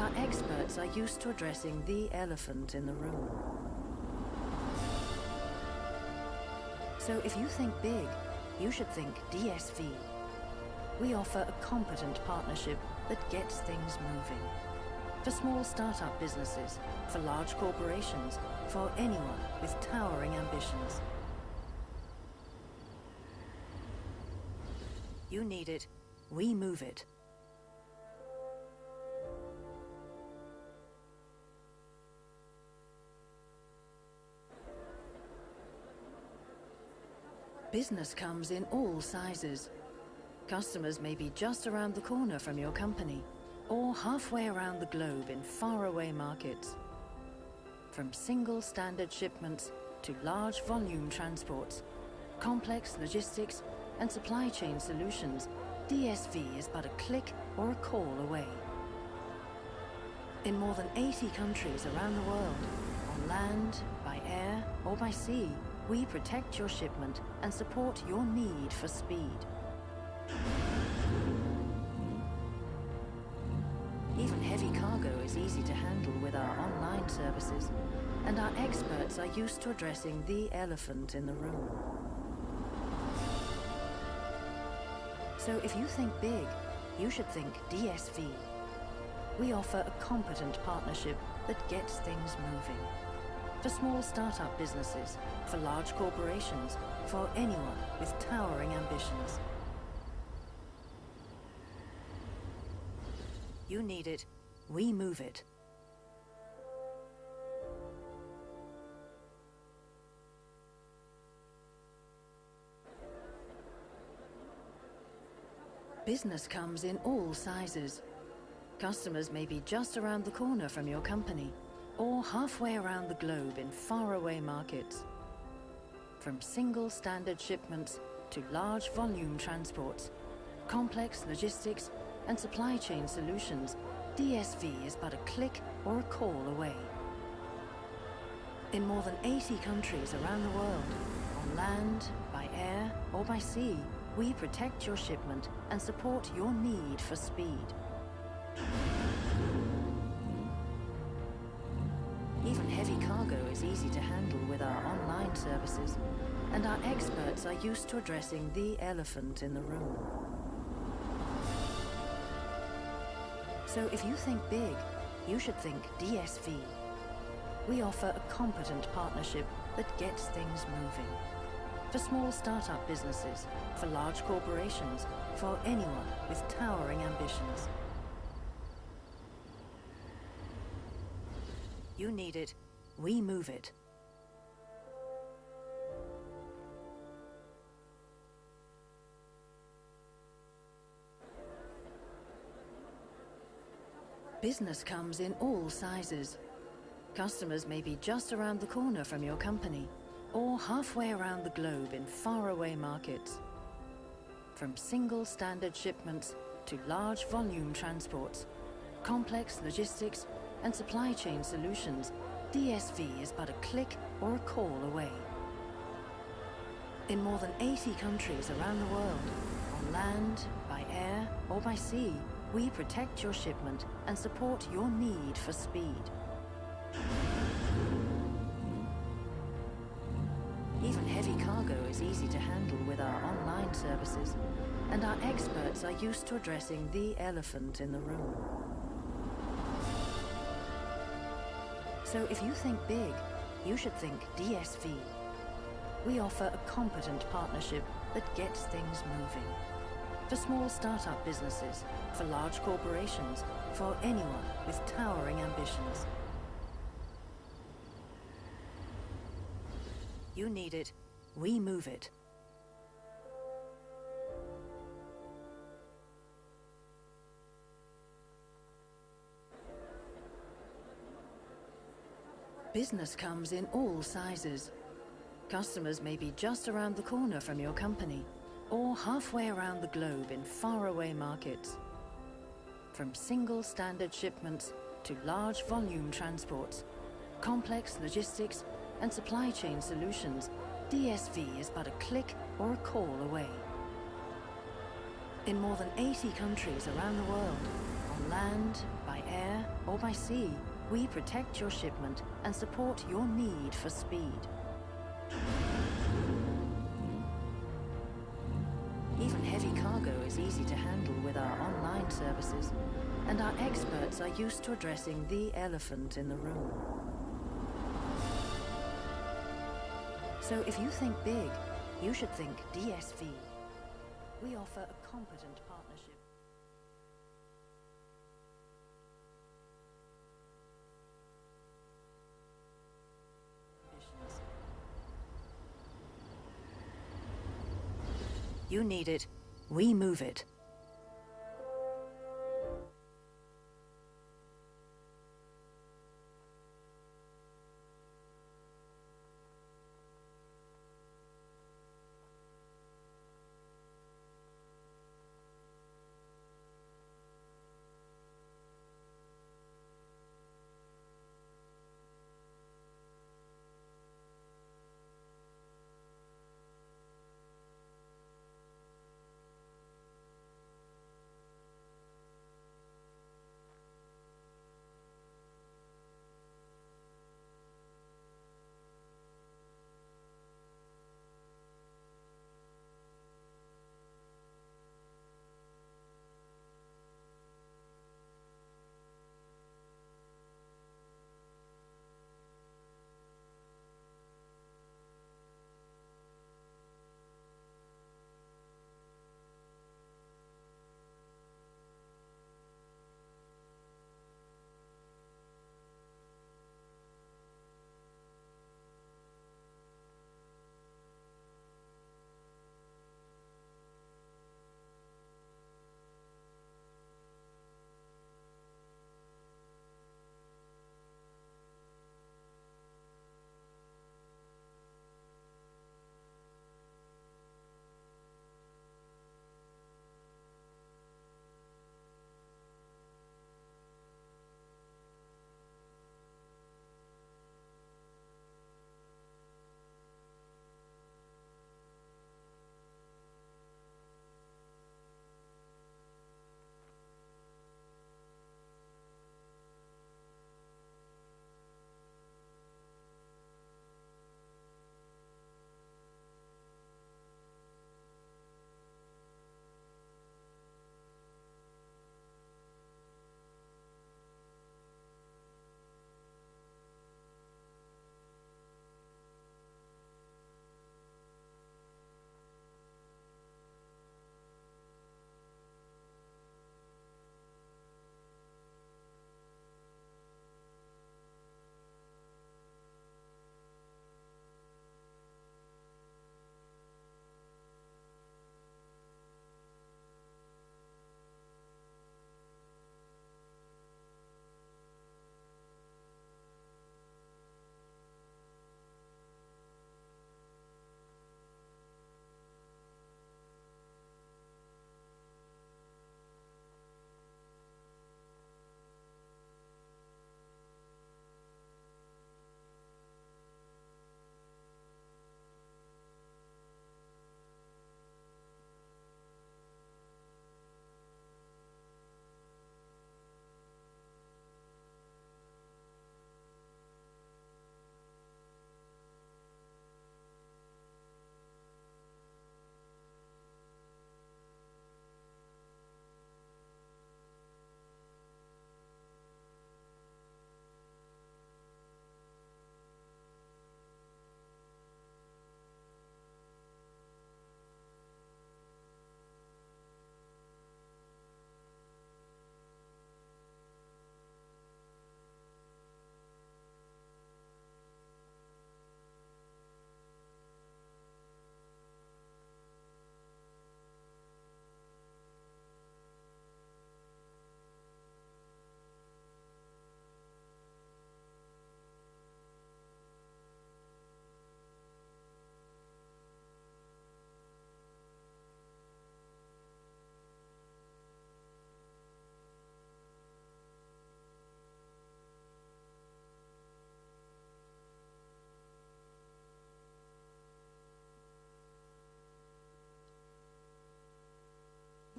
our experts are used to addressing the elephant in the room. So if you think big, you should think DSV. We offer a competent partnership that gets things moving. For small startup businesses, for large corporations, for anyone with towering ambitions. You need it, we move it. Business comes in all sizes. Customers may be just around the corner from your company, or halfway around the globe in faraway markets. From single standard shipments to large volume transports, complex logistics and supply chain solutions, DSV is but a click or a call away. In more than 80 countries around the world, on land, by air or by sea, we protect your shipment and support your need for speed. Even heavy cargo is easy to handle with our online services, and our experts are used to addressing the elephant in the room. So if you think big, you should think DSV. We offer a competent partnership that gets things moving. For small startup businesses, for large corporations, for anyone with towering ambitions. You need it, we move it. Business comes in all sizes. Customers may be just around the corner from your company, or halfway around the globe in faraway markets. From single standard shipments to large volume transports, complex logistics and supply chain solutions, DSV is but a click or a call away. In more than 80 countries around the world, on land, by air or by sea, we protect your shipment and support your need for speed. Even heavy cargo is easy to handle with our online services, and our experts are used to addressing the elephant in the room. So if you think big, you should think DSV. We offer a competent partnership that gets things moving. For small startup businesses, for large corporations, for anyone with towering ambitions. You need it, we move it. Business comes in all sizes. Customers may be just around the corner from your company, or halfway around the globe in faraway markets. From single standard shipments to large volume transports, complex logistics and supply chain solutions, DSV is but a click or a call away. In more than 80 countries around the world, on land, by air or by sea, we protect your shipment and support your need for speed. Even heavy cargo is easy to handle with our online services, and our experts are used to addressing the elephant in the room. So if you think big, you should think DSV. We offer a competent partnership that gets things moving. For small startup businesses, for large corporations, for anyone with towering ambitions. You need it, we move it. Business comes in all sizes. Customers may be just around the corner from your company, or halfway around the globe in faraway markets. From single standard shipments to large volume transports, complex logistics and supply chain solutions, DSV is but a click or a call away. In more than 80 countries around the world, on land, by air or by sea, we protect your shipment and support your need for speed. Even heavy cargo is easy to handle with our online services, and our experts are used to addressing the elephant in the room. So if you think big, you should think DSV. We offer a competent partnership. You need it, we move it.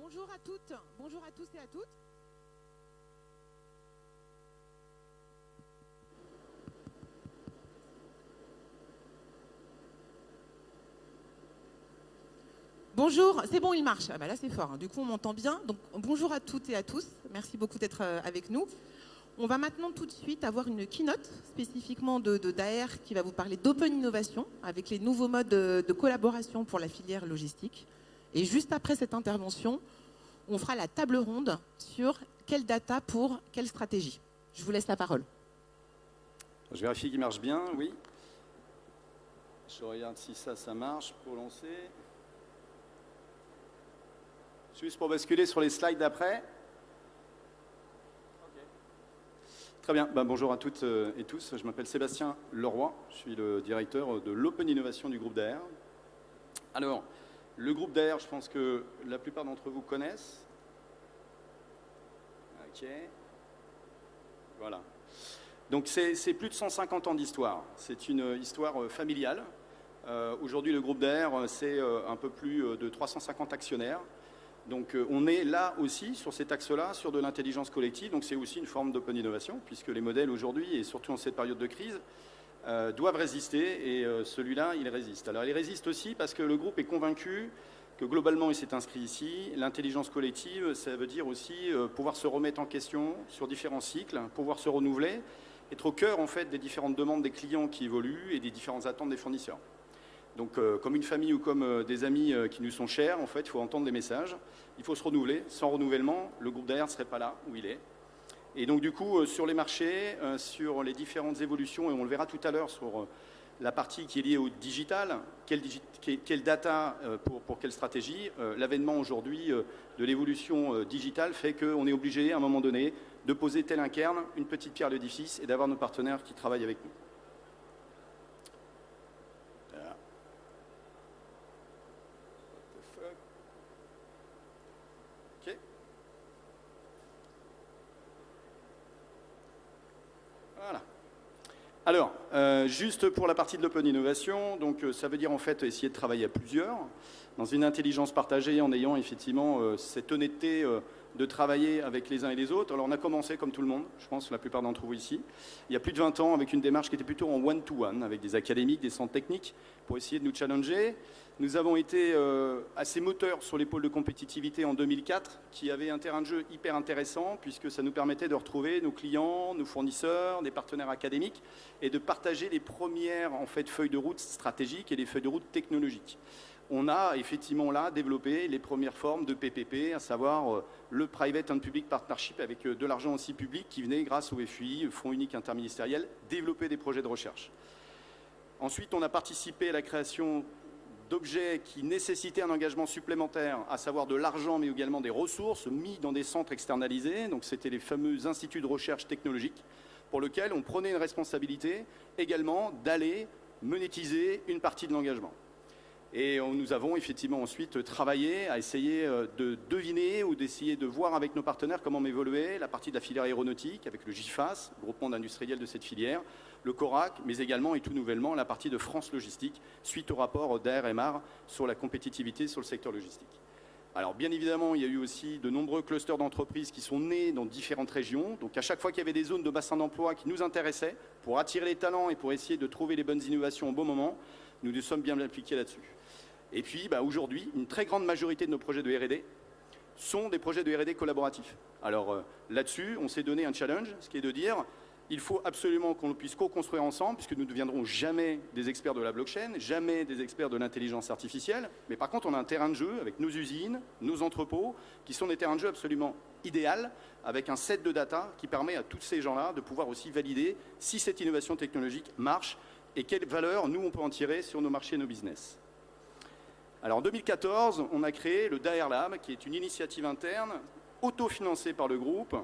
Bonjour à toutes, bonjour à tous et à toutes. Bonjour, c'est bon, il marche. Ah bah là, c'est fort. Du coup, on m'entend bien. Donc, bonjour à toutes et à tous. Merci beaucoup d'être avec nous. On va maintenant tout de suite avoir une keynote spécifiquement de Daher qui va vous parler d'open innovation avec les nouveaux modes de collaboration pour la filière logistique. Et juste après cette intervention, on fera la table ronde sur quelle data pour quelle stratégie. Je vous laisse la parole. Je vérifie qu'il marche bien, oui. Je regarde si ça marche pour lancer. Juste pour basculer sur les slides d'après. Très bien, bonjour à toutes et tous. Je m'appelle Sébastien Leroy, je suis le directeur de l'Open Innovation du groupe Daher. Alors, le groupe Daher, je pense que la plupart d'entre vous connaissent. Ok. Voilà. Donc c'est plus de 150 ans d'histoire. C'est une histoire familiale. Aujourd'hui, le groupe Daher, c'est un peu plus de 350 actionnaires. Donc on est là aussi, sur cet axe-là, sur de l'intelligence collective. Donc c'est aussi une forme d'open innovation, puisque les modèles aujourd'hui, et surtout en cette période de crise, doivent résister, et celui-là, il résiste. Alors il résiste aussi parce que le groupe est convaincu que globalement, il s'est inscrit ici, l'intelligence collective, ça veut dire aussi pouvoir se remettre en question sur différents cycles, pouvoir se renouveler, être au cœur en fait des différentes demandes des clients qui évoluent et des différentes attentes des fournisseurs. Donc, comme une famille ou comme des amis qui nous sont chers, en fait, il faut entendre les messages. Il faut se renouveler. Sans renouvellement, le groupe Daher ne serait pas là où il est. Et donc, du coup, sur les marchés, sur les différentes évolutions, et on le verra tout à l'heure sur la partie qui est liée au digital, quelle data pour quelle stratégie, l'avènement aujourd'hui de l'évolution digitale fait qu'on est obligé, à un moment donné, de poser tel un cairn, une petite pierre à l'édifice et d'avoir nos partenaires qui travaillent avec nous. Voilà. Alors, juste pour la partie de l'open innovation, donc ça veut dire en fait essayer de travailler à plusieurs, dans une intelligence partagée, en ayant effectivement cette honnêteté de travailler avec les uns et les autres. Alors on a commencé comme tout le monde, je pense la plupart d'entre vous ici, il y a plus de 20 ans avec une démarche qui était plutôt en one-to-one, avec des académiques, des centres techniques, pour essayer de nous challenger. Nous avons été assez moteurs sur les pôles de compétitivité en 2004, qui avait un terrain de jeu hyper intéressant, puisque ça nous permettait de retrouver nos clients, nos fournisseurs, des partenaires académiques, et de partager les premières en fait, feuilles de route stratégiques et les feuilles de route technologiques. On a effectivement là développé les premières formes de PPP, à savoir le Private and Public Partnership, avec de l'argent aussi public qui venait grâce au FUI, Fonds unique interministériel, développer des projets de recherche. Ensuite, on a participé à la création d'objets qui nécessitaient un engagement supplémentaire, à savoir de l'argent, mais également des ressources mis dans des centres externalisés. Donc c'était les fameux instituts de recherche technologique, pour lesquels on prenait une responsabilité également d'aller monétiser une partie de l'engagement. Et nous avons effectivement ensuite travaillé à essayer de deviner ou d'essayer de voir avec nos partenaires comment évoluer la partie de la filière aéronautique avec le GIFAS, groupement d'industriels de cette filière, le CORAC, mais également et tout nouvellement la partie de France Logistique suite au rapport d'ARMR sur la compétitivité sur le secteur logistique. Alors bien évidemment, il y a eu aussi de nombreux clusters d'entreprises qui sont nés dans différentes régions. Donc à chaque fois qu'il y avait des zones de bassin d'emploi qui nous intéressaient, pour attirer les talents et pour essayer de trouver les bonnes innovations au bon moment, nous nous sommes bien appliqués là-dessus. Et puis aujourd'hui, une très grande majorité de nos projets de R&D sont des projets de R&D collaboratifs. Alors là-dessus, on s'est donné un challenge, ce qui est de dire il faut absolument qu'on puisse co-construire ensemble, puisque nous ne deviendrons jamais des experts de la blockchain, jamais des experts de l'intelligence artificielle. Mais par contre, on a un terrain de jeu avec nos usines, nos entrepôts, qui sont des terrains de jeu absolument idéaux, avec un set de data qui permet à tous ces gens-là de pouvoir aussi valider si cette innovation technologique marche et quelle valeur nous, on peut en tirer sur nos marchés et nos business. Alors en 2014, on a créé le Daher Lab, qui est une initiative interne, autofinancée par le groupe,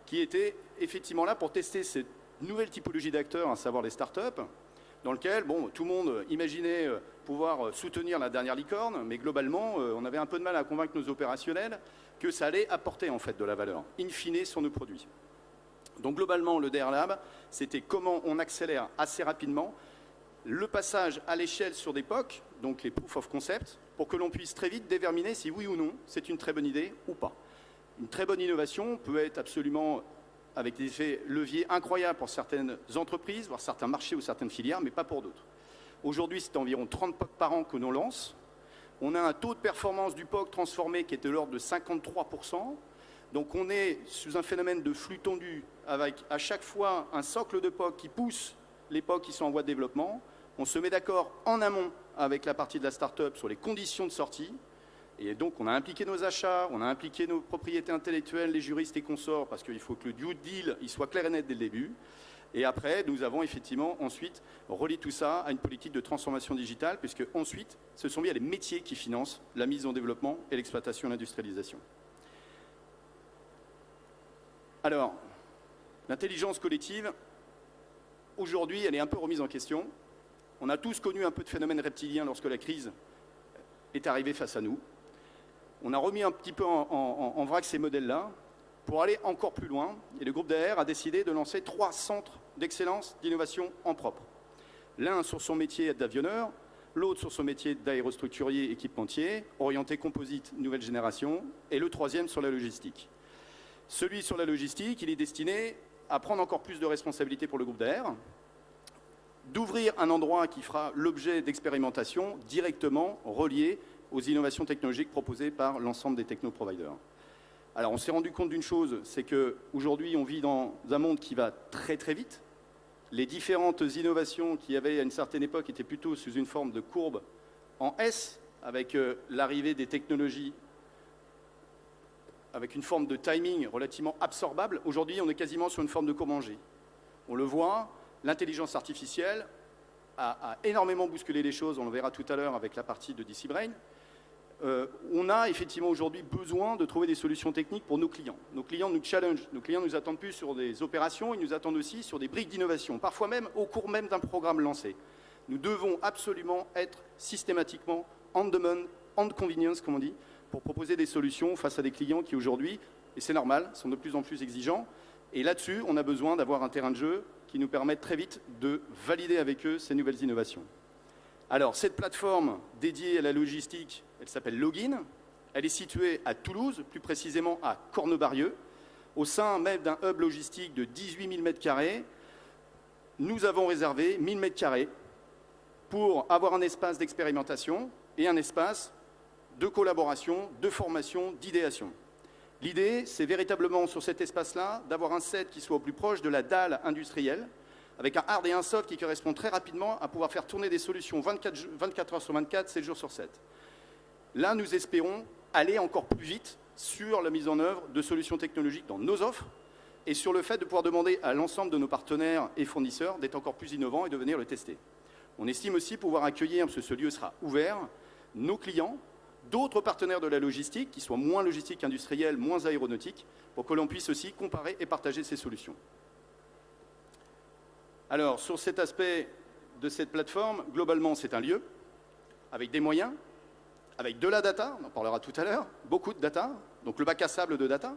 qui était effectivement là pour tester cette nouvelle typologie d'acteurs, à savoir les startups, dans lequel tout le monde imaginait pouvoir soutenir la dernière licorne, mais globalement, on avait un peu de mal à convaincre nos opérationnels que ça allait apporter en fait de la valeur, in fine, sur nos produits. Donc globalement, le Daher Lab, c'était comment on accélère assez rapidement le passage à l'échelle sur des POC, donc les Proof of Concept, pour que l'on puisse très vite déterminer si oui ou non c'est une très bonne idée ou pas. Une très bonne innovation peut être absolument avec des effets leviers incroyables pour certaines entreprises, voire certains marchés ou certaines filières, mais pas pour d'autres. Aujourd'hui, c'est environ 30 POC par an que l'on lance. On a un taux de performance du POC transformé qui est de l'ordre de 53%. Donc on est sous un phénomène de flux tendu avec à chaque fois un socle de POC qui pousse les POC qui sont en voie de développement. On se met d'accord en amont avec la partie de la start-up sur les conditions de sortie. Et donc on a impliqué nos achats, on a impliqué nos propriétés intellectuelles, les juristes et consorts, parce qu'il faut que le due deal il soit clair et net dès le début. Et après, nous avons effectivement ensuite relié tout ça à une politique de transformation digitale, puisque ensuite, ce sont bien les métiers qui financent la mise en développement et l'exploitation et l'industrialisation. Alors, l'intelligence collective, aujourd'hui, elle est un peu remise en question. On a tous connu un peu de phénomène reptilien lorsque la crise est arrivée face à nous. On a remis un petit peu en vrac ces modèles-là pour aller encore plus loin. Et le groupe d'AR a décidé de lancer 3 centres d'excellence d'innovation en propre. L'un sur son métier d'avionneur, l'autre sur son métier d'aérostructurier équipementier, orienté composite nouvelle génération, et le troisième sur la logistique. Celui sur la logistique, il est destiné à prendre encore plus de responsabilités pour le groupe d'AR, d'ouvrir un endroit qui fera l'objet d'expérimentation directement relié aux innovations technologiques proposées par l'ensemble des techno-providers. Alors on s'est rendu compte d'une chose, c'est qu'aujourd'hui on vit dans un monde qui va très très vite. Les différentes innovations qui avaient à une certaine époque étaient plutôt sous une forme de courbe en S, avec l'arrivée des technologies, avec une forme de timing relativement absorbable. Aujourd'hui on est quasiment sur une forme de courbe en G. On le voit, l'intelligence artificielle a énormément bousculé les choses, on le verra tout à l'heure avec la partie de DC Brain. On a effectivement aujourd'hui besoin de trouver des solutions techniques pour nos clients. Nos clients nous challenge, nos clients nous attendent plus sur des opérations, ils nous attendent aussi sur des briques d'innovation, parfois même au cours même d'un programme lancé. Nous devons absolument être systématiquement on demand, on convenience, comme on dit, pour proposer des solutions face à des clients qui aujourd'hui, et c'est normal, sont de plus en plus exigeants. Et là-dessus, on a besoin d'avoir un terrain de jeu qui nous permette très vite de valider avec eux ces nouvelles innovations. Alors, cette plateforme dédiée à la logistique, elle s'appelle Login. Elle est située à Toulouse, plus précisément à Cornebarieux, au sein même d'un hub logistique de 18 000 m². Nous avons réservé 1 000 m² pour avoir un espace d'expérimentation et un espace de collaboration, de formation, d'idéation. L'idée, c'est véritablement sur cet espace-là d'avoir un set qui soit au plus proche de la dalle industrielle, avec un hard et un soft qui correspondent très rapidement à pouvoir faire tourner des solutions 24 heures sur 24, 7 jours sur 7. Là, nous espérons aller encore plus vite sur la mise en œuvre de solutions technologiques dans nos offres et sur le fait de pouvoir demander à l'ensemble de nos partenaires et fournisseurs d'être encore plus innovants et de venir le tester. On estime aussi pouvoir accueillir, parce que ce lieu sera ouvert, nos clients, d'autres partenaires de la logistique, qui soient moins logistique industrielle, moins aéronautique, pour que l'on puisse aussi comparer et partager ces solutions. Alors, sur cet aspect de cette plateforme, globalement, c'est un lieu avec des moyens, avec de la data, on en parlera tout à l'heure, beaucoup de data, donc le bac à sable de data,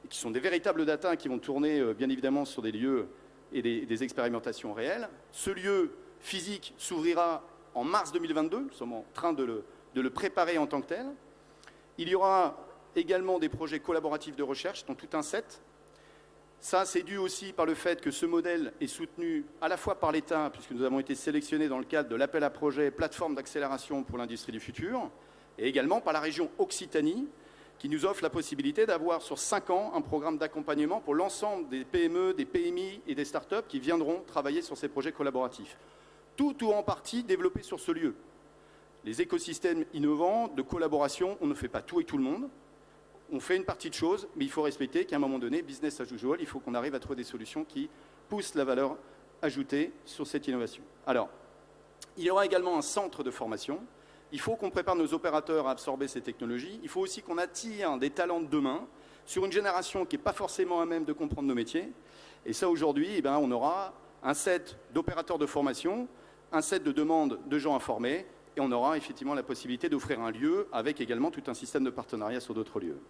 et qui sont des véritables data qui vont tourner, bien évidemment, sur des lieux et des expérimentations réelles. Ce lieu physique s'ouvrira en mars 2022, nous sommes en train de le préparer en tant que tel. Il y aura également des projets collaboratifs de recherche, dont tout un set. Ça, c'est dû aussi par le fait que ce modèle est soutenu à la fois par l'État, puisque nous avons été sélectionnés dans le cadre de l'appel à projet plateforme d'accélération pour l'industrie du futur, et également par la région Occitanie, qui nous offre la possibilité d'avoir sur 5 ans un programme d'accompagnement pour l'ensemble des PME, des PMI et des startups qui viendront travailler sur ces projets collaboratifs. Tout ou en partie développé sur ce lieu. Les écosystèmes innovants de collaboration, on ne fait pas tout et tout le monde. On fait une partie de choses, mais il faut respecter qu'à un moment donné, business as usual, il faut qu'on arrive à trouver des solutions qui poussent la valeur ajoutée sur cette innovation. Alors, il y aura également un centre de formation. Il faut qu'on prépare nos opérateurs à absorber ces technologies. Il faut aussi qu'on attire des talents de demain sur une génération qui n'est pas forcément à même de comprendre nos métiers. Et ça, aujourd'hui, eh bien, on aura un set d'opérateurs de formation, un set de demandes de gens informés, et on aura effectivement la possibilité d'offrir un lieu avec également tout un système de partenariat sur d'autres lieux.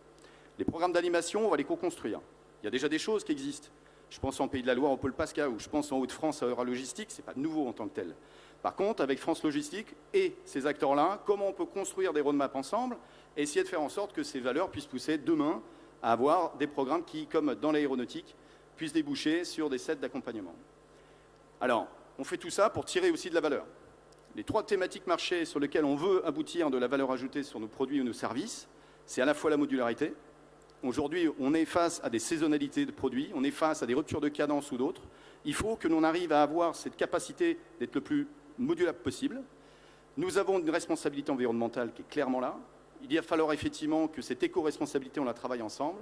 Les programmes d'animation, on va les co-construire. Il y a déjà des choses qui existent. Je pense en Pays de la Loire, au Pôle Pasca, ou je pense en Hauts-de-France à Euralogistique, ce n'est pas nouveau en tant que tel. Par contre, avec France Logistique et ces acteurs-là, comment on peut construire des roadmaps ensemble et essayer de faire en sorte que ces valeurs puissent pousser demain à avoir des programmes qui, comme dans l'aéronautique, puissent déboucher sur des sets d'accompagnement. Alors, on fait tout ça pour tirer aussi de la valeur. les 3 thématiques marchés sur lesquelles on veut aboutir de la valeur ajoutée sur nos produits ou nos services, c'est à la fois la modularité. Aujourd'hui, on est face à des saisonnalités de produits, on est face à des ruptures de cadence ou d'autres. Il faut que l'on arrive à avoir cette capacité d'être le plus modulable possible. Nous avons une responsabilité environnementale qui est clairement là. Il va falloir effectivement que cette éco-responsabilité, on la travaille ensemble.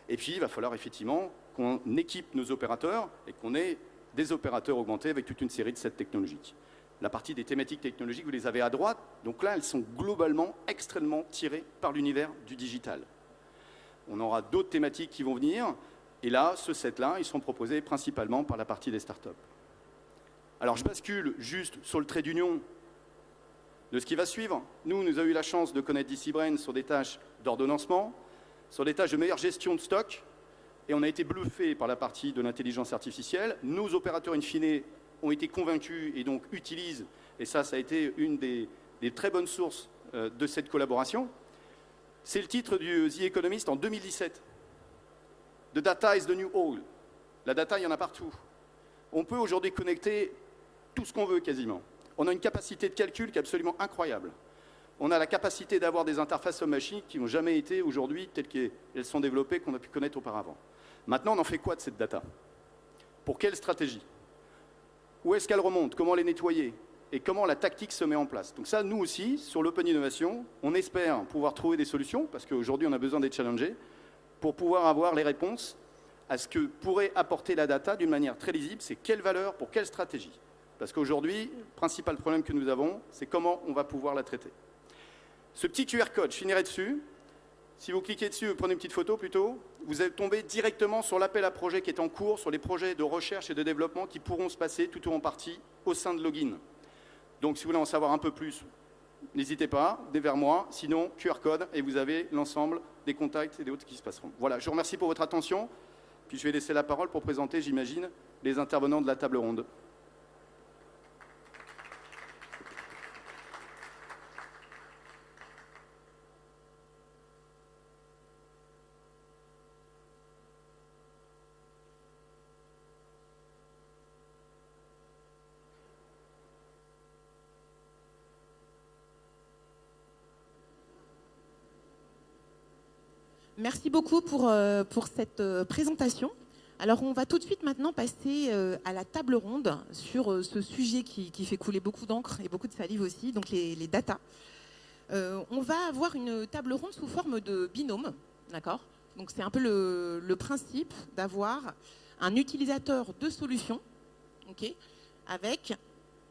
Et puis, il va falloir effectivement qu'on équipe nos opérateurs et qu'on ait des opérateurs augmentés avec toute une série de sets technologiques. La partie des thématiques technologiques, vous les avez à droite. Donc là, elles sont globalement extrêmement tirées par l'univers du digital. On aura d'autres thématiques qui vont venir. Et là, ce set-là, ils sont proposés principalement par la partie des startups. Alors, je bascule juste sur le trait d'union de ce qui va suivre. Nous avons eu la chance de connaître DC Brain sur des tâches d'ordonnancement, sur des tâches de meilleure gestion de stock, et on a été bluffé par la partie de l'intelligence artificielle. Nos opérateurs, in fine, ont été convaincus et donc utilisent, et ça a été une des très bonnes sources de cette collaboration. C'est le titre du The Economist en 2017. The data is the new oil. La data, il y en a partout. On peut aujourd'hui connecter tout ce qu'on veut quasiment. On a une capacité de calcul qui est absolument incroyable. On a la capacité d'avoir des interfaces homme-machine qui n'ont jamais été aujourd'hui telles qu'elles sont développées, qu'on a pu connaître auparavant. Maintenant, on en fait quoi de cette data? Pour quelle stratégie? Où est-ce qu'elle remonte? Comment les nettoyer? Et comment la tactique se met en place? Donc ça, nous aussi, sur l'Open Innovation, on espère pouvoir trouver des solutions, parce qu'aujourd'hui, on a besoin d'être challengés, pour pouvoir avoir les réponses à ce que pourrait apporter la data d'une manière très lisible. C'est quelle valeur pour quelle stratégie? Parce qu'aujourd'hui, le principal problème que nous avons, c'est comment on va pouvoir la traiter. Ce petit QR code, je finirai dessus. Si vous cliquez dessus, vous prenez une petite photo plutôt, vous allez tomber directement sur l'appel à projet qui est en cours, sur les projets de recherche et de développement qui pourront se passer tout ou en partie au sein de Login. Donc si vous voulez en savoir un peu plus, n'hésitez pas, vers moi, sinon QR code et vous avez l'ensemble des contacts et des autres qui se passeront. Voilà, je vous remercie pour votre attention, puis je vais laisser la parole pour présenter, j'imagine, les intervenants de la table ronde. Merci beaucoup pour cette présentation. Alors, on va tout de suite maintenant passer à la table ronde sur ce sujet qui fait couler beaucoup d'encre et beaucoup de salive aussi, donc les data. On va avoir une table ronde sous forme de binôme, d'accord? Donc, c'est un peu le principe d'avoir un utilisateur de solutions, okay, avec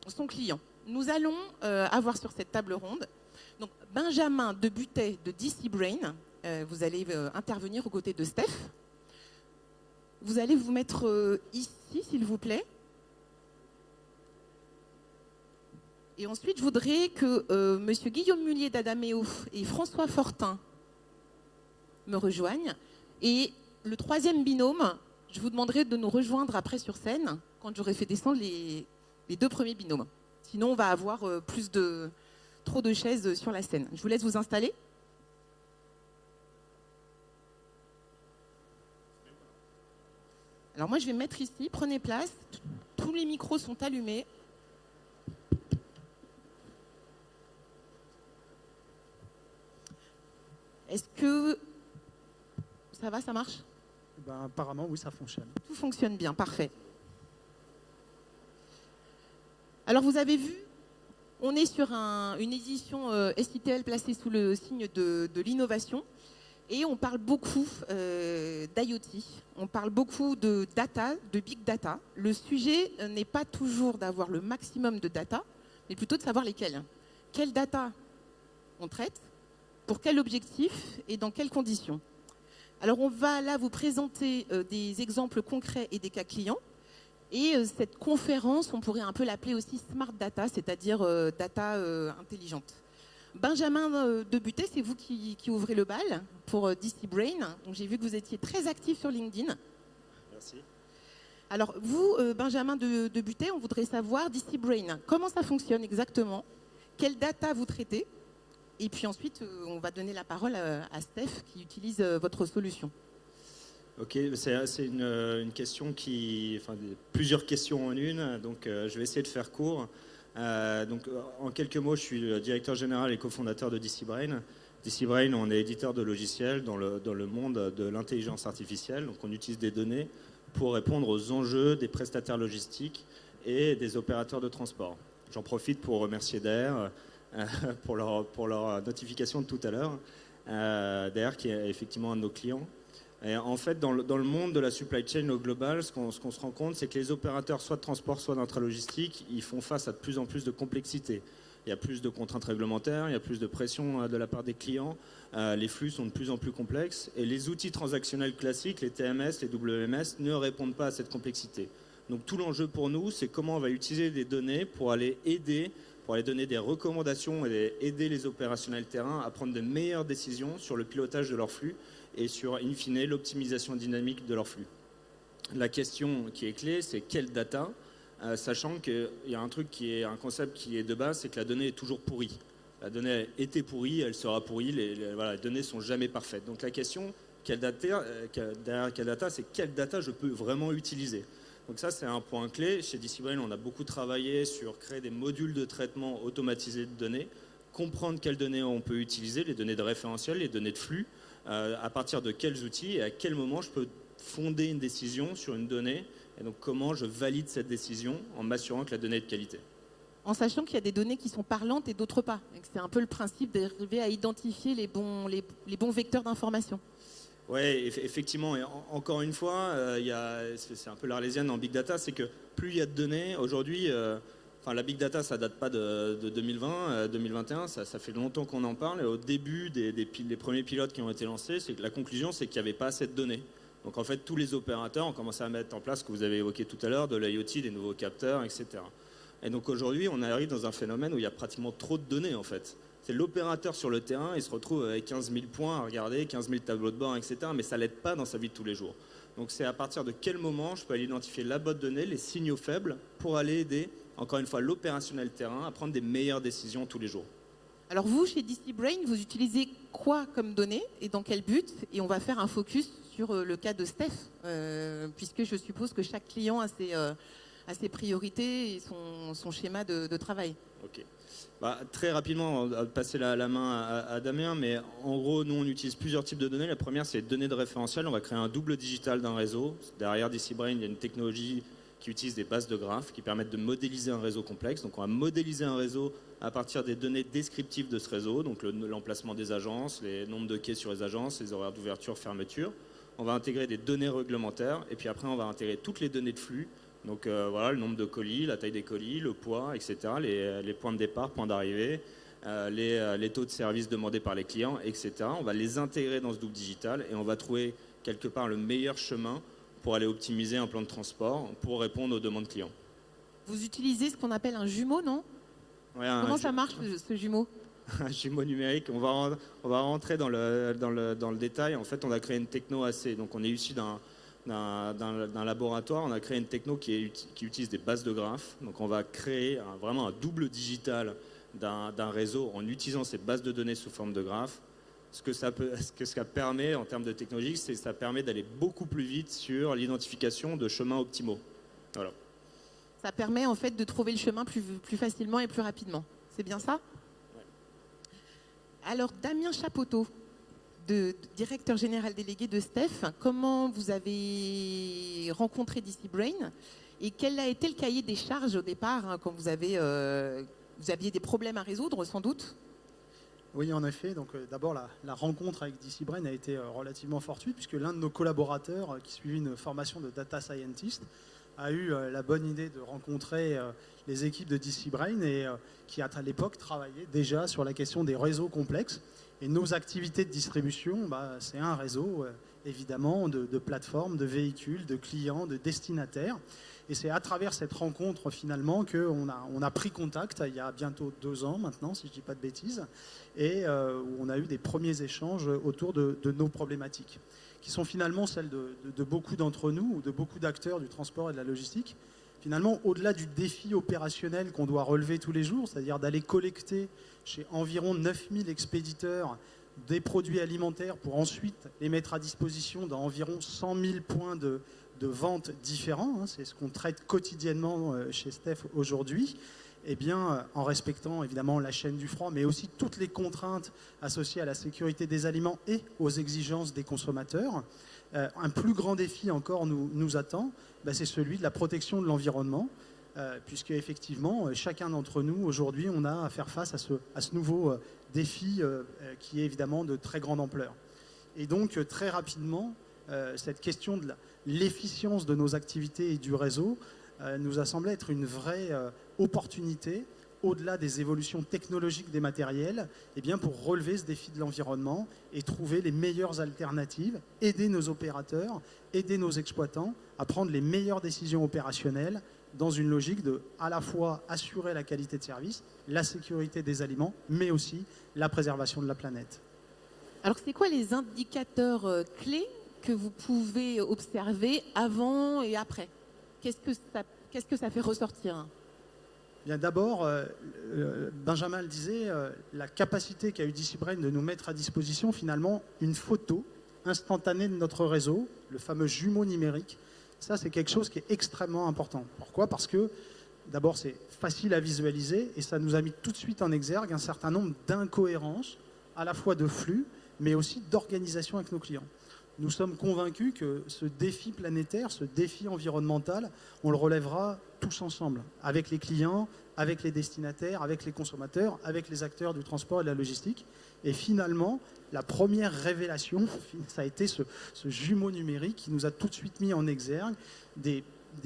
son client. Nous allons avoir sur cette table ronde donc Benjamin Debutet de DC Brain. Vous allez intervenir aux côtés de Steph. Vous allez vous mettre ici, s'il vous plaît. Et ensuite, je voudrais que Monsieur Guillaume Mullier d'Adaméo et François Fortin me rejoignent. Et le troisième binôme, je vous demanderai de nous rejoindre après sur scène, quand j'aurai fait descendre les 2 premiers binômes. Sinon, on va avoir trop de chaises sur la scène. Je vous laisse vous installer. Alors moi, je vais me mettre ici, prenez place. Tous les micros sont allumés. Est-ce que ça va, ça marche? Ben, apparemment, oui, ça fonctionne. Tout fonctionne bien, parfait. Alors vous avez vu, on est sur une édition SITL placée sous le signe de l'innovation. Et on parle beaucoup d'IoT, on parle beaucoup de data, de big data. Le sujet n'est pas toujours d'avoir le maximum de data, mais plutôt de savoir lesquelles. Quelle data on traite, pour quel objectif et dans quelles conditions. Alors on va là vous présenter des exemples concrets et des cas clients. Et cette conférence, on pourrait un peu l'appeler aussi Smart Data, c'est-à-dire data intelligente. Benjamin Debutet, c'est vous qui ouvrez le bal pour DC Brain. J'ai vu que vous étiez très actif sur LinkedIn. Merci. Alors vous, Benjamin Debutet, on voudrait savoir DC Brain, comment ça fonctionne exactement? Quelle data vous traitez? Et puis ensuite, on va donner la parole à Steph qui utilise votre solution. Ok, c'est une question plusieurs questions en une, donc je vais essayer de faire court. En quelques mots, je suis le directeur général et cofondateur de DCBrain. DCBrain, on est éditeur de logiciels dans le monde de l'intelligence artificielle. Donc, on utilise des données pour répondre aux enjeux des prestataires logistiques et des opérateurs de transport. J'en profite pour remercier DAER pour leur notification de tout à l'heure. DAER qui est effectivement un de nos clients. Et en fait, dans le monde de la supply chain au global, ce qu'on se rend compte, c'est que les opérateurs, soit de transport, soit d'intralogistique, ils font face à de plus en plus de complexité. Il y a plus de contraintes réglementaires, il y a plus de pression de la part des clients, les flux sont de plus en plus complexes et les outils transactionnels classiques, les TMS, les WMS, ne répondent pas à cette complexité. Donc tout l'enjeu pour nous, c'est comment on va utiliser des données pour aller aider, pour aller donner des recommandations et aider les opérationnels terrain à prendre de meilleures décisions sur le pilotage de leurs flux et sur, in fine, l'optimisation dynamique de leurs flux. La question qui est clé, c'est quelle data, sachant qu'il y a un concept qui est de base, c'est que la donnée est toujours pourrie. La donnée était pourrie, elle sera pourrie, les données ne sont jamais parfaites. Donc la question, derrière quelle data, c'est quelle data je peux vraiment utiliser. Donc ça, c'est un point clé. Chez DCBrain, on a beaucoup travaillé sur créer des modules de traitement automatisés de données, comprendre quelles données on peut utiliser, les données de référentiel, les données de flux, à partir de quels outils et à quel moment je peux fonder une décision sur une donnée et donc comment je valide cette décision en m'assurant que la donnée est de qualité. En sachant qu'il y a des données qui sont parlantes et d'autres pas. C'est un peu le principe d'arriver à identifier les bons vecteurs d'information. Oui, effectivement. Et encore une fois, c'est un peu l'arlésienne en big data, c'est que plus il y a de données, aujourd'hui, la big data, ça date pas de 2020, 2021, ça fait longtemps qu'on en parle. Et au début des premiers pilotes qui ont été lancés, la conclusion, c'est qu'il n'y avait pas assez de données. Donc en fait, tous les opérateurs ont commencé à mettre en place ce que vous avez évoqué tout à l'heure, de l'IoT, des nouveaux capteurs, etc. Et donc aujourd'hui, on arrive dans un phénomène où il y a pratiquement trop de données en fait. C'est l'opérateur sur le terrain, il se retrouve avec 15 000 points à regarder, 15 000 tableaux de bord, etc. Mais ça ne l'aide pas dans sa vie de tous les jours. Donc c'est à partir de quel moment je peux aller identifier la bonne donnée, les signaux faibles, pour aller aider, encore une fois, l'opérationnel terrain à prendre des meilleures décisions tous les jours. Alors vous, chez DCBrain, vous utilisez quoi comme données et dans quel but? Et on va faire un focus sur le cas de Steph, puisque je suppose que chaque client a ses priorités et son schéma de travail. Ok. Très rapidement, on va passer la main à Damien, mais en gros, nous, on utilise plusieurs types de données. La première, c'est les données de référentiel. On va créer un double digital d'un réseau. Derrière DCBrain, il y a une technologie qui utilise des bases de graphes qui permettent de modéliser un réseau complexe. Donc, on va modéliser un réseau à partir des données descriptives de ce réseau, donc l'emplacement des agences, les nombres de quais sur les agences, les horaires d'ouverture, fermeture. On va intégrer des données réglementaires et puis après, on va intégrer toutes les données de flux. Donc le nombre de colis, la taille des colis, le poids, etc., les points de départ, points d'arrivée, les taux de service demandés par les clients, etc. On va les intégrer dans ce double digital et on va trouver quelque part le meilleur chemin pour aller optimiser un plan de transport pour répondre aux demandes clients. Vous utilisez ce qu'on appelle un jumeau, non? Ouais, Comment ça marche ce jumeau? Un jumeau numérique. On va rentrer dans le détail. En fait, on a créé une techno assez. Donc on est issu d'un laboratoire, on a créé une techno qui utilise des bases de graphes. Donc on va créer vraiment un double digital d'un réseau en utilisant ces bases de données sous forme de graphes. Ce que ça permet en termes de technologie, c'est que ça permet d'aller beaucoup plus vite sur l'identification de chemins optimaux. Voilà. Ça permet en fait de trouver le chemin plus facilement et plus rapidement. C'est bien ça? Ouais. Alors Damien Chapoteau, directeur général délégué de Steph, comment vous avez rencontré DCBrain et quel a été le cahier des charges au départ quand vous aviez des problèmes à résoudre sans doute? Oui, en effet. Donc, d'abord, la rencontre avec DCBrain a été relativement fortuite puisque l'un de nos collaborateurs qui suivait une formation de data scientist a eu la bonne idée de rencontrer les équipes de DCBrain et qui à l'époque travaillait déjà sur la question des réseaux complexes. Et nos activités de distribution, c'est un réseau, évidemment, de plateformes, de véhicules, de clients, de destinataires. Et c'est à travers cette rencontre, finalement, qu'on a pris contact, il y a bientôt 2 ans maintenant, si je ne dis pas de bêtises, et où on a eu des premiers échanges autour de nos problématiques, qui sont finalement celles de beaucoup d'entre nous, ou de beaucoup d'acteurs du transport et de la logistique. Finalement, au-delà du défi opérationnel qu'on doit relever tous les jours, c'est-à-dire d'aller collecter chez environ 9000 expéditeurs des produits alimentaires pour ensuite les mettre à disposition dans environ 100 000 points de vente différents. C'est ce qu'on traite quotidiennement chez Steph aujourd'hui. eh bien, en respectant évidemment la chaîne du froid, mais aussi toutes les contraintes associées à la sécurité des aliments et aux exigences des consommateurs. Un plus grand défi encore nous attend, c'est celui de la protection de l'environnement, puisque effectivement, chacun d'entre nous, aujourd'hui, on a à faire face à ce nouveau défi qui est évidemment de très grande ampleur. Et donc, très rapidement, cette question de l'efficience de nos activités et du réseau nous a semblé être une vraie opportunité, au-delà des évolutions technologiques des matériels, pour relever ce défi de l'environnement et trouver les meilleures alternatives, aider nos opérateurs, aider nos exploitants à prendre les meilleures décisions opérationnelles dans une logique de à la fois assurer la qualité de service, la sécurité des aliments, mais aussi la préservation de la planète. Alors, c'est quoi les indicateurs clés que vous pouvez observer avant et après? Qu'est-ce que ça fait ressortir? Bien, d'abord, Benjamin le disait, la capacité qu'a eu DCBrain de nous mettre à disposition finalement une photo instantanée de notre réseau, le fameux jumeau numérique. Ça, c'est quelque chose qui est extrêmement important. Pourquoi? Parce que d'abord, c'est facile à visualiser et ça nous a mis tout de suite en exergue un certain nombre d'incohérences, à la fois de flux, mais aussi d'organisation avec nos clients. Nous sommes convaincus que ce défi planétaire, ce défi environnemental, on le relèvera tous ensemble, avec les clients, avec les destinataires, avec les consommateurs, avec les acteurs du transport et de la logistique. Et finalement, la première révélation, ça a été ce jumeau numérique qui nous a tout de suite mis en exergue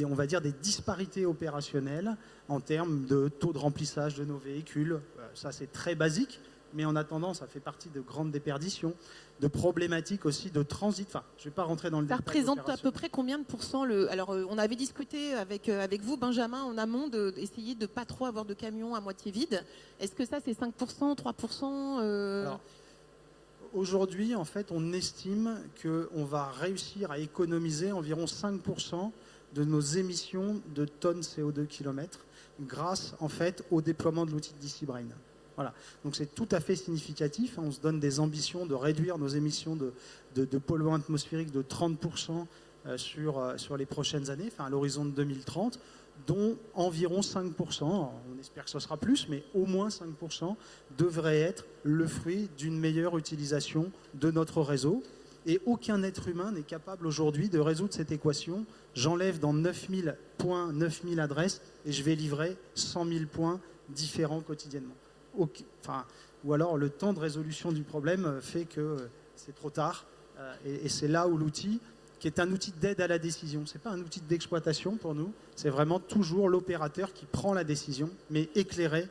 on va dire des disparités opérationnelles en termes de taux de remplissage de nos véhicules. Ça, c'est très basique. Mais en attendant, ça fait partie de grandes déperditions, de problématiques aussi de transit. Enfin, je ne vais pas rentrer dans le détail. Ça représente à peu près combien de pourcents Alors, on avait discuté avec vous, Benjamin, en amont, d'essayer de ne pas trop avoir de camions à moitié vides. Est-ce que ça, c'est 5%, 3% Alors, aujourd'hui, en fait, on estime qu'on va réussir à économiser environ 5% de nos émissions de tonnes CO2 kilomètres grâce, en fait, au déploiement de l'outil de DCBrain. Voilà. Donc c'est tout à fait significatif. On se donne des ambitions de réduire nos émissions de polluants atmosphériques de 30% sur les prochaines années, à l'horizon de 2030, dont environ 5%, on espère que ce sera plus, mais au moins 5% devrait être le fruit d'une meilleure utilisation de notre réseau. Et aucun être humain n'est capable aujourd'hui de résoudre cette équation. J'enlève dans 9000 points, 9000 adresses, et je vais livrer 100 000 points différents quotidiennement. Ou alors le temps de résolution du problème fait que c'est trop tard et c'est là où l'outil, qui est un outil d'aide à la décision, ce n'est pas un outil d'exploitation pour nous, c'est vraiment toujours l'opérateur qui prend la décision, mais éclairé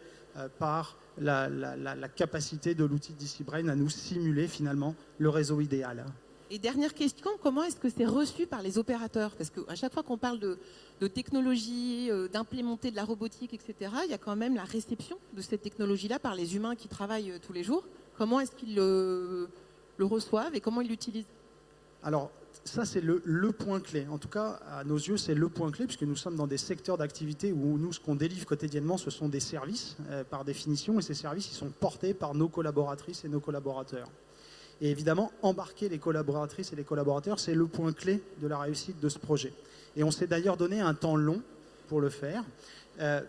par la capacité de l'outil de DCBrain à nous simuler finalement le réseau idéal. Et dernière question, comment est-ce que c'est reçu par les opérateurs? Parce qu'à chaque fois qu'on parle de technologie, d'implémenter de la robotique, etc., il y a quand même la réception de cette technologie-là par les humains qui travaillent tous les jours. Comment est-ce qu'ils le reçoivent et comment ils l'utilisent? Alors, ça, c'est le point clé. En tout cas, à nos yeux, c'est le point clé, puisque nous sommes dans des secteurs d'activité où nous, ce qu'on délivre quotidiennement, ce sont des services, par définition, et ces services, ils sont portés par nos collaboratrices et nos collaborateurs. Et évidemment, embarquer les collaboratrices et les collaborateurs, c'est le point clé de la réussite de ce projet. Et on s'est d'ailleurs donné un temps long pour le faire.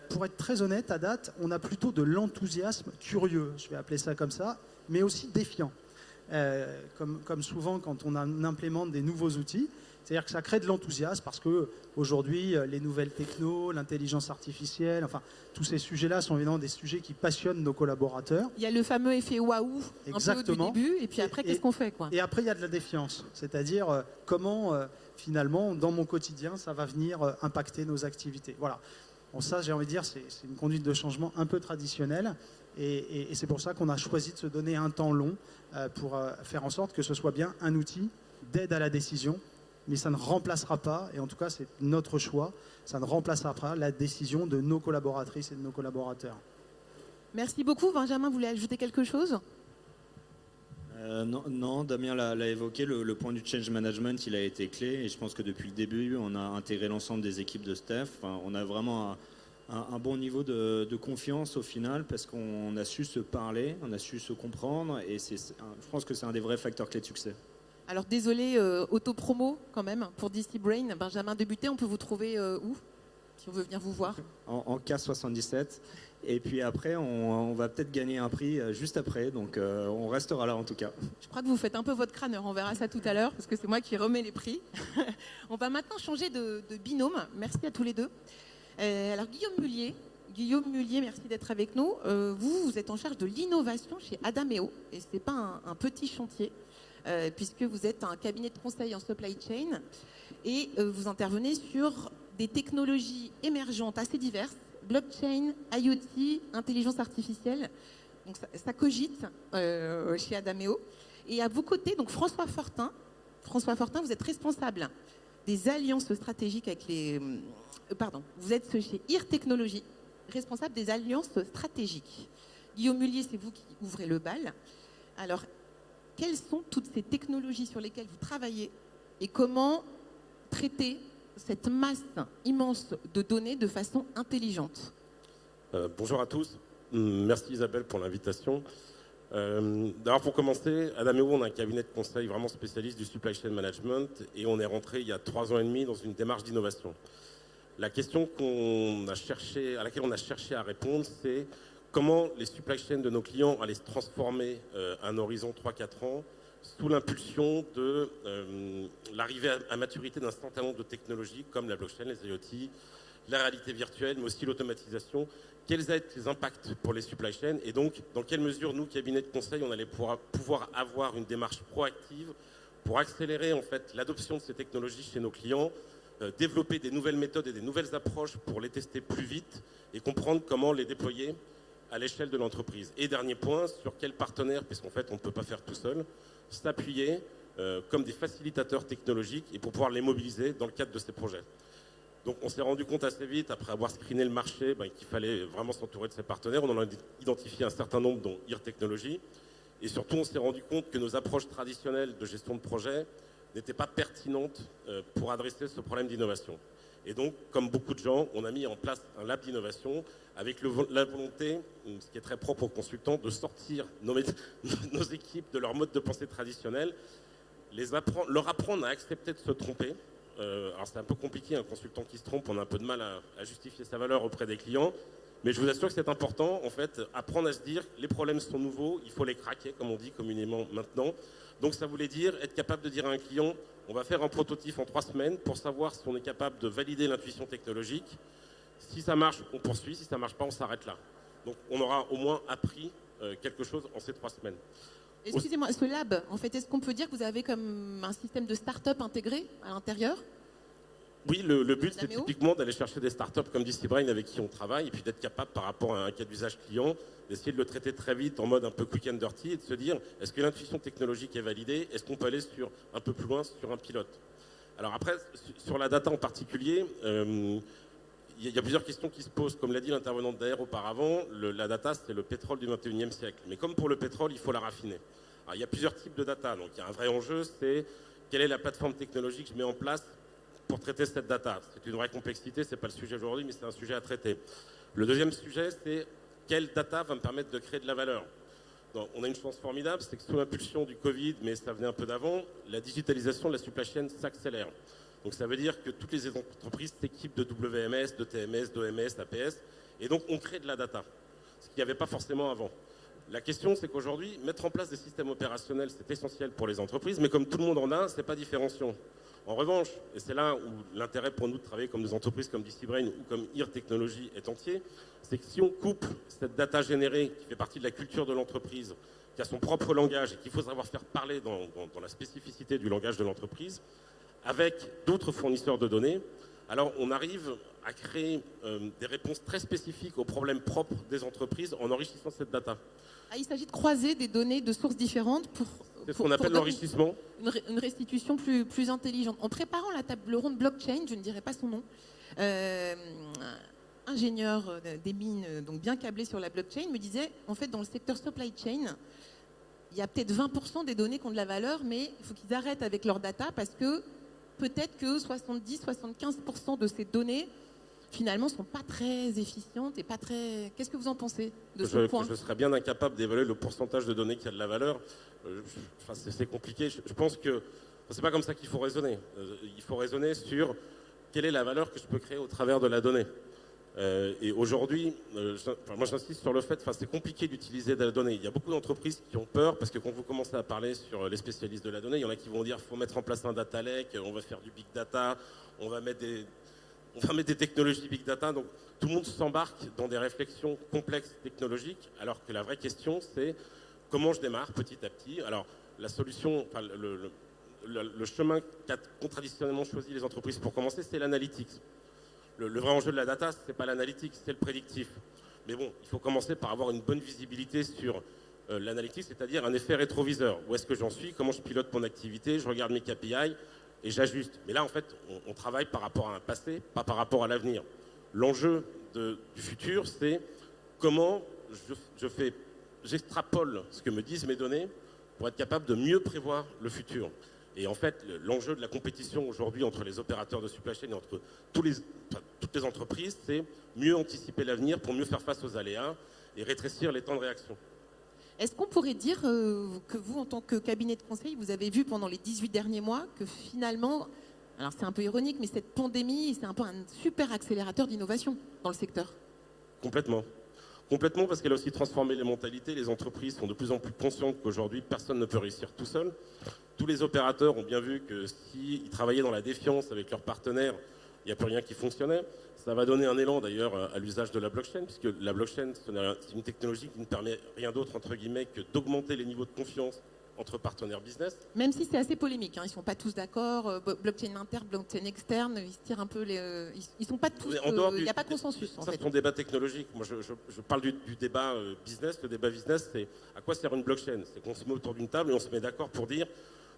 Pour être très honnête, à date, on a plutôt de l'enthousiasme curieux, je vais appeler ça comme ça, mais aussi défiant. Comme souvent quand on implémente des nouveaux outils. C'est-à-dire que ça crée de l'enthousiasme parce qu'aujourd'hui, les nouvelles technos, l'intelligence artificielle, enfin, tous ces sujets-là sont évidemment des sujets qui passionnent nos collaborateurs. Il y a le fameux effet waouh un peu du début, et puis après, qu'est-ce qu'on fait, quoi? Et après, il y a de la défiance. C'est-à-dire comment, finalement, dans mon quotidien, ça va venir impacter nos activités. Voilà. Bon, ça, j'ai envie de dire, c'est une conduite de changement un peu traditionnelle. Et c'est pour ça qu'on a choisi de se donner un temps long pour faire en sorte que ce soit bien un outil d'aide à la décision, mais ça ne remplacera pas, et en tout cas c'est notre choix, ça ne remplacera pas la décision de nos collaboratrices et de nos collaborateurs. Merci beaucoup. Benjamin, vous voulez ajouter quelque chose? Non, Damien l'a évoqué, le point du change management, il a été clé, et je pense que depuis le début, on a intégré l'ensemble des équipes de staff. Enfin, on a vraiment un bon niveau de confiance au final, parce qu'on a su se parler, on a su se comprendre, et je pense que c'est un des vrais facteurs clés de succès. Alors désolé, auto-promo quand même pour DCBrain. Benjamin Debuté, on peut vous trouver où? si on veut venir vous voir. en K77. Et puis après, on va peut-être gagner un prix juste après. Donc on restera là en tout cas. Je crois que vous faites un peu votre crâneur, on verra ça tout à l'heure, parce que c'est moi qui remets les prix. On va maintenant changer de binôme. Merci à tous les deux. Alors Guillaume Mullier, merci d'être avec nous. Vous êtes en charge de l'innovation chez Adameo, et ce n'est pas un petit chantier, puisque vous êtes un cabinet de conseil en supply chain, et vous intervenez sur des technologies émergentes assez diverses, blockchain, IoT, intelligence artificielle. Donc ça cogite chez Adameo. Et à vos côtés, donc François Fortin, vous êtes responsable des alliances stratégiques avec les... vous êtes chez IR Technologies, responsable des alliances stratégiques. Guillaume Mullier, c'est vous qui ouvrez le bal. Alors, quelles sont toutes ces technologies sur lesquelles vous travaillez et comment traiter cette masse immense de données de façon intelligente? Bonjour à tous. Merci Isabelle pour l'invitation. D'abord pour commencer, Adameo, on a un cabinet de conseil vraiment spécialiste du supply chain management et on est rentré il y a 3 ans et demi dans une démarche d'innovation. La question à laquelle on a cherché à répondre, c'est comment les supply chains de nos clients allaient se transformer à un horizon 3-4 ans sous l'impulsion de l'arrivée à maturité d'un certain nombre de technologies comme la blockchain, les IoT, la réalité virtuelle, mais aussi l'automatisation. Quels allaient être les impacts pour les supply chains et donc dans quelle mesure nous, cabinet de conseil, on allait pouvoir avoir une démarche proactive pour accélérer en fait l'adoption de ces technologies chez nos clients, développer des nouvelles méthodes et des nouvelles approches pour les tester plus vite et comprendre comment les déployer à l'échelle de l'entreprise. Et dernier point, sur quels partenaires, puisqu'en fait on ne peut pas faire tout seul, s'appuyer comme des facilitateurs technologiques et pour pouvoir les mobiliser dans le cadre de ces projets. Donc on s'est rendu compte assez vite, après avoir screené le marché, qu'il fallait vraiment s'entourer de ces partenaires. On en a identifié un certain nombre, dont IR Technologies. Et surtout, on s'est rendu compte que nos approches traditionnelles de gestion de projet n'étaient pas pertinentes pour adresser ce problème d'innovation. Et donc, comme beaucoup de gens, on a mis en place un lab d'innovation avec la volonté, ce qui est très propre aux consultants, de sortir nos équipes de leur mode de pensée traditionnel, leur apprendre à accepter de se tromper. Alors c'est un peu compliqué, un consultant qui se trompe, on a un peu de mal à justifier sa valeur auprès des clients, mais je vous assure que c'est important, en fait, apprendre à se dire, les problèmes sont nouveaux, il faut les craquer, comme on dit communément maintenant. Donc ça voulait dire être capable de dire à un client, on va faire un prototype en 3 semaines pour savoir si on est capable de valider l'intuition technologique. Si ça marche, on poursuit, si ça ne marche pas, on s'arrête là. Donc on aura au moins appris quelque chose en ces 3 semaines. Excusez-moi, ce lab, en fait, est-ce qu'on peut dire que vous avez comme un système de start-up intégré à l'intérieur? Oui, le but, c'est typiquement d'aller chercher des startups comme DCBrain avec qui on travaille et puis d'être capable, par rapport à un cas d'usage client, d'essayer de le traiter très vite en mode un peu quick and dirty et de se dire, est-ce que l'intuition technologique est validée? Est-ce qu'on peut aller un peu plus loin sur un pilote? Alors après, sur la data en particulier, il y a plusieurs questions qui se posent. Comme l'a dit l'intervenante d'AR auparavant, la data, c'est le pétrole du 21e siècle. Mais comme pour le pétrole, il faut la raffiner. Alors, il y a plusieurs types de data. Donc, il y a un vrai enjeu, c'est quelle est la plateforme technologique que je mets en place pour traiter cette data. C'est une vraie complexité, ce n'est pas le sujet aujourd'hui, mais c'est un sujet à traiter. Le deuxième sujet, c'est quelle data va me permettre de créer de la valeur. Donc, on a une chance formidable, c'est que sous l'impulsion du Covid, mais ça venait un peu d'avant, la digitalisation de la supply chain s'accélère. Donc ça veut dire que toutes les entreprises s'équipent de WMS, de TMS, d'OMS, d'APS, et donc on crée de la data, ce qu'il n'y avait pas forcément avant. La question, c'est qu'aujourd'hui, mettre en place des systèmes opérationnels, c'est essentiel pour les entreprises, mais comme tout le monde en a, ce n'est pas différenciant. En revanche, et c'est là où l'intérêt pour nous de travailler comme des entreprises comme DCBrain ou comme IR Technologies est entier, c'est que si on couple cette data générée, qui fait partie de la culture de l'entreprise, qui a son propre langage et qu'il faut savoir faire parler dans la spécificité du langage de l'entreprise, avec d'autres fournisseurs de données, alors on arrive à créer des réponses très spécifiques aux problèmes propres des entreprises en enrichissant cette data. Ah, il s'agit de croiser des données de sources différentes c'est ce qu'on appelle l'enrichissement. Une restitution plus intelligente. En préparant la table ronde blockchain, je ne dirai pas son nom, ingénieur des mines, donc bien câblé sur la blockchain, me disait, en fait, dans le secteur supply chain, il y a peut-être 20% des données qui ont de la valeur, mais il faut qu'ils arrêtent avec leur data parce que peut-être que 70-75% de ces données, finalement, ne sont pas très efficientes et pas très... Qu'est-ce que vous en pensez de ce point? Je serais bien incapable d'évaluer le pourcentage de données qui a de la valeur. C'est compliqué. Je pense que c'est pas comme ça qu'il faut raisonner. Il faut raisonner sur quelle est la valeur que je peux créer au travers de la donnée. Et aujourd'hui, moi j'insiste sur le fait, c'est compliqué d'utiliser de la donnée. Il y a beaucoup d'entreprises qui ont peur parce que quand vous commencez à parler sur les spécialistes de la donnée, il y en a qui vont dire qu'il faut mettre en place un data lake, on va faire du big data, on va mettre des technologies big data. Donc tout le monde s'embarque dans des réflexions complexes technologiques, alors que la vraie question c'est comment je démarre petit à petit. Alors la solution, le chemin qu'ont traditionnellement choisi les entreprises pour commencer, c'est l'analytics. Le vrai enjeu de la data, ce n'est pas l'analytics, c'est le prédictif. Mais bon, il faut commencer par avoir une bonne visibilité sur l'analytics, c'est-à-dire un effet rétroviseur. Où est-ce que j'en suis, comment je pilote mon activité, je regarde mes KPI et j'ajuste. Mais là, en fait, on travaille par rapport à un passé, pas par rapport à l'avenir. L'enjeu du futur, c'est comment j'extrapole ce que me disent mes données pour être capable de mieux prévoir le futur. Et en fait, l'enjeu de la compétition aujourd'hui entre les opérateurs de supply chain et entre toutes les entreprises, c'est mieux anticiper l'avenir pour mieux faire face aux aléas et rétrécir les temps de réaction. Est-ce qu'on pourrait dire que vous, en tant que cabinet de conseil, vous avez vu pendant les 18 derniers mois que finalement, alors c'est un peu ironique, mais cette pandémie, c'est un peu un super accélérateur d'innovation dans le secteur? Complètement. Complètement, parce qu'elle a aussi transformé les mentalités. Les entreprises sont de plus en plus conscientes qu'aujourd'hui, personne ne peut réussir tout seul. Tous les opérateurs ont bien vu que s'ils travaillaient dans la défiance avec leurs partenaires, il n'y a plus rien qui fonctionnait. Ça va donner un élan d'ailleurs à l'usage de la blockchain, puisque la blockchain, c'est une technologie qui ne permet rien d'autre, entre guillemets, que d'augmenter les niveaux de confiance entre partenaires business. Même si c'est assez polémique, hein, ils ne sont pas tous d'accord, blockchain interne, blockchain externe, ils se tirent un peu les... ils sont pas tous... Il n'y a pas de consensus, en fait. C'est un débat technologique. Moi, je parle du débat business. Le débat business, c'est à quoi sert une blockchain? C'est qu'on se met autour d'une table et on se met d'accord pour dire,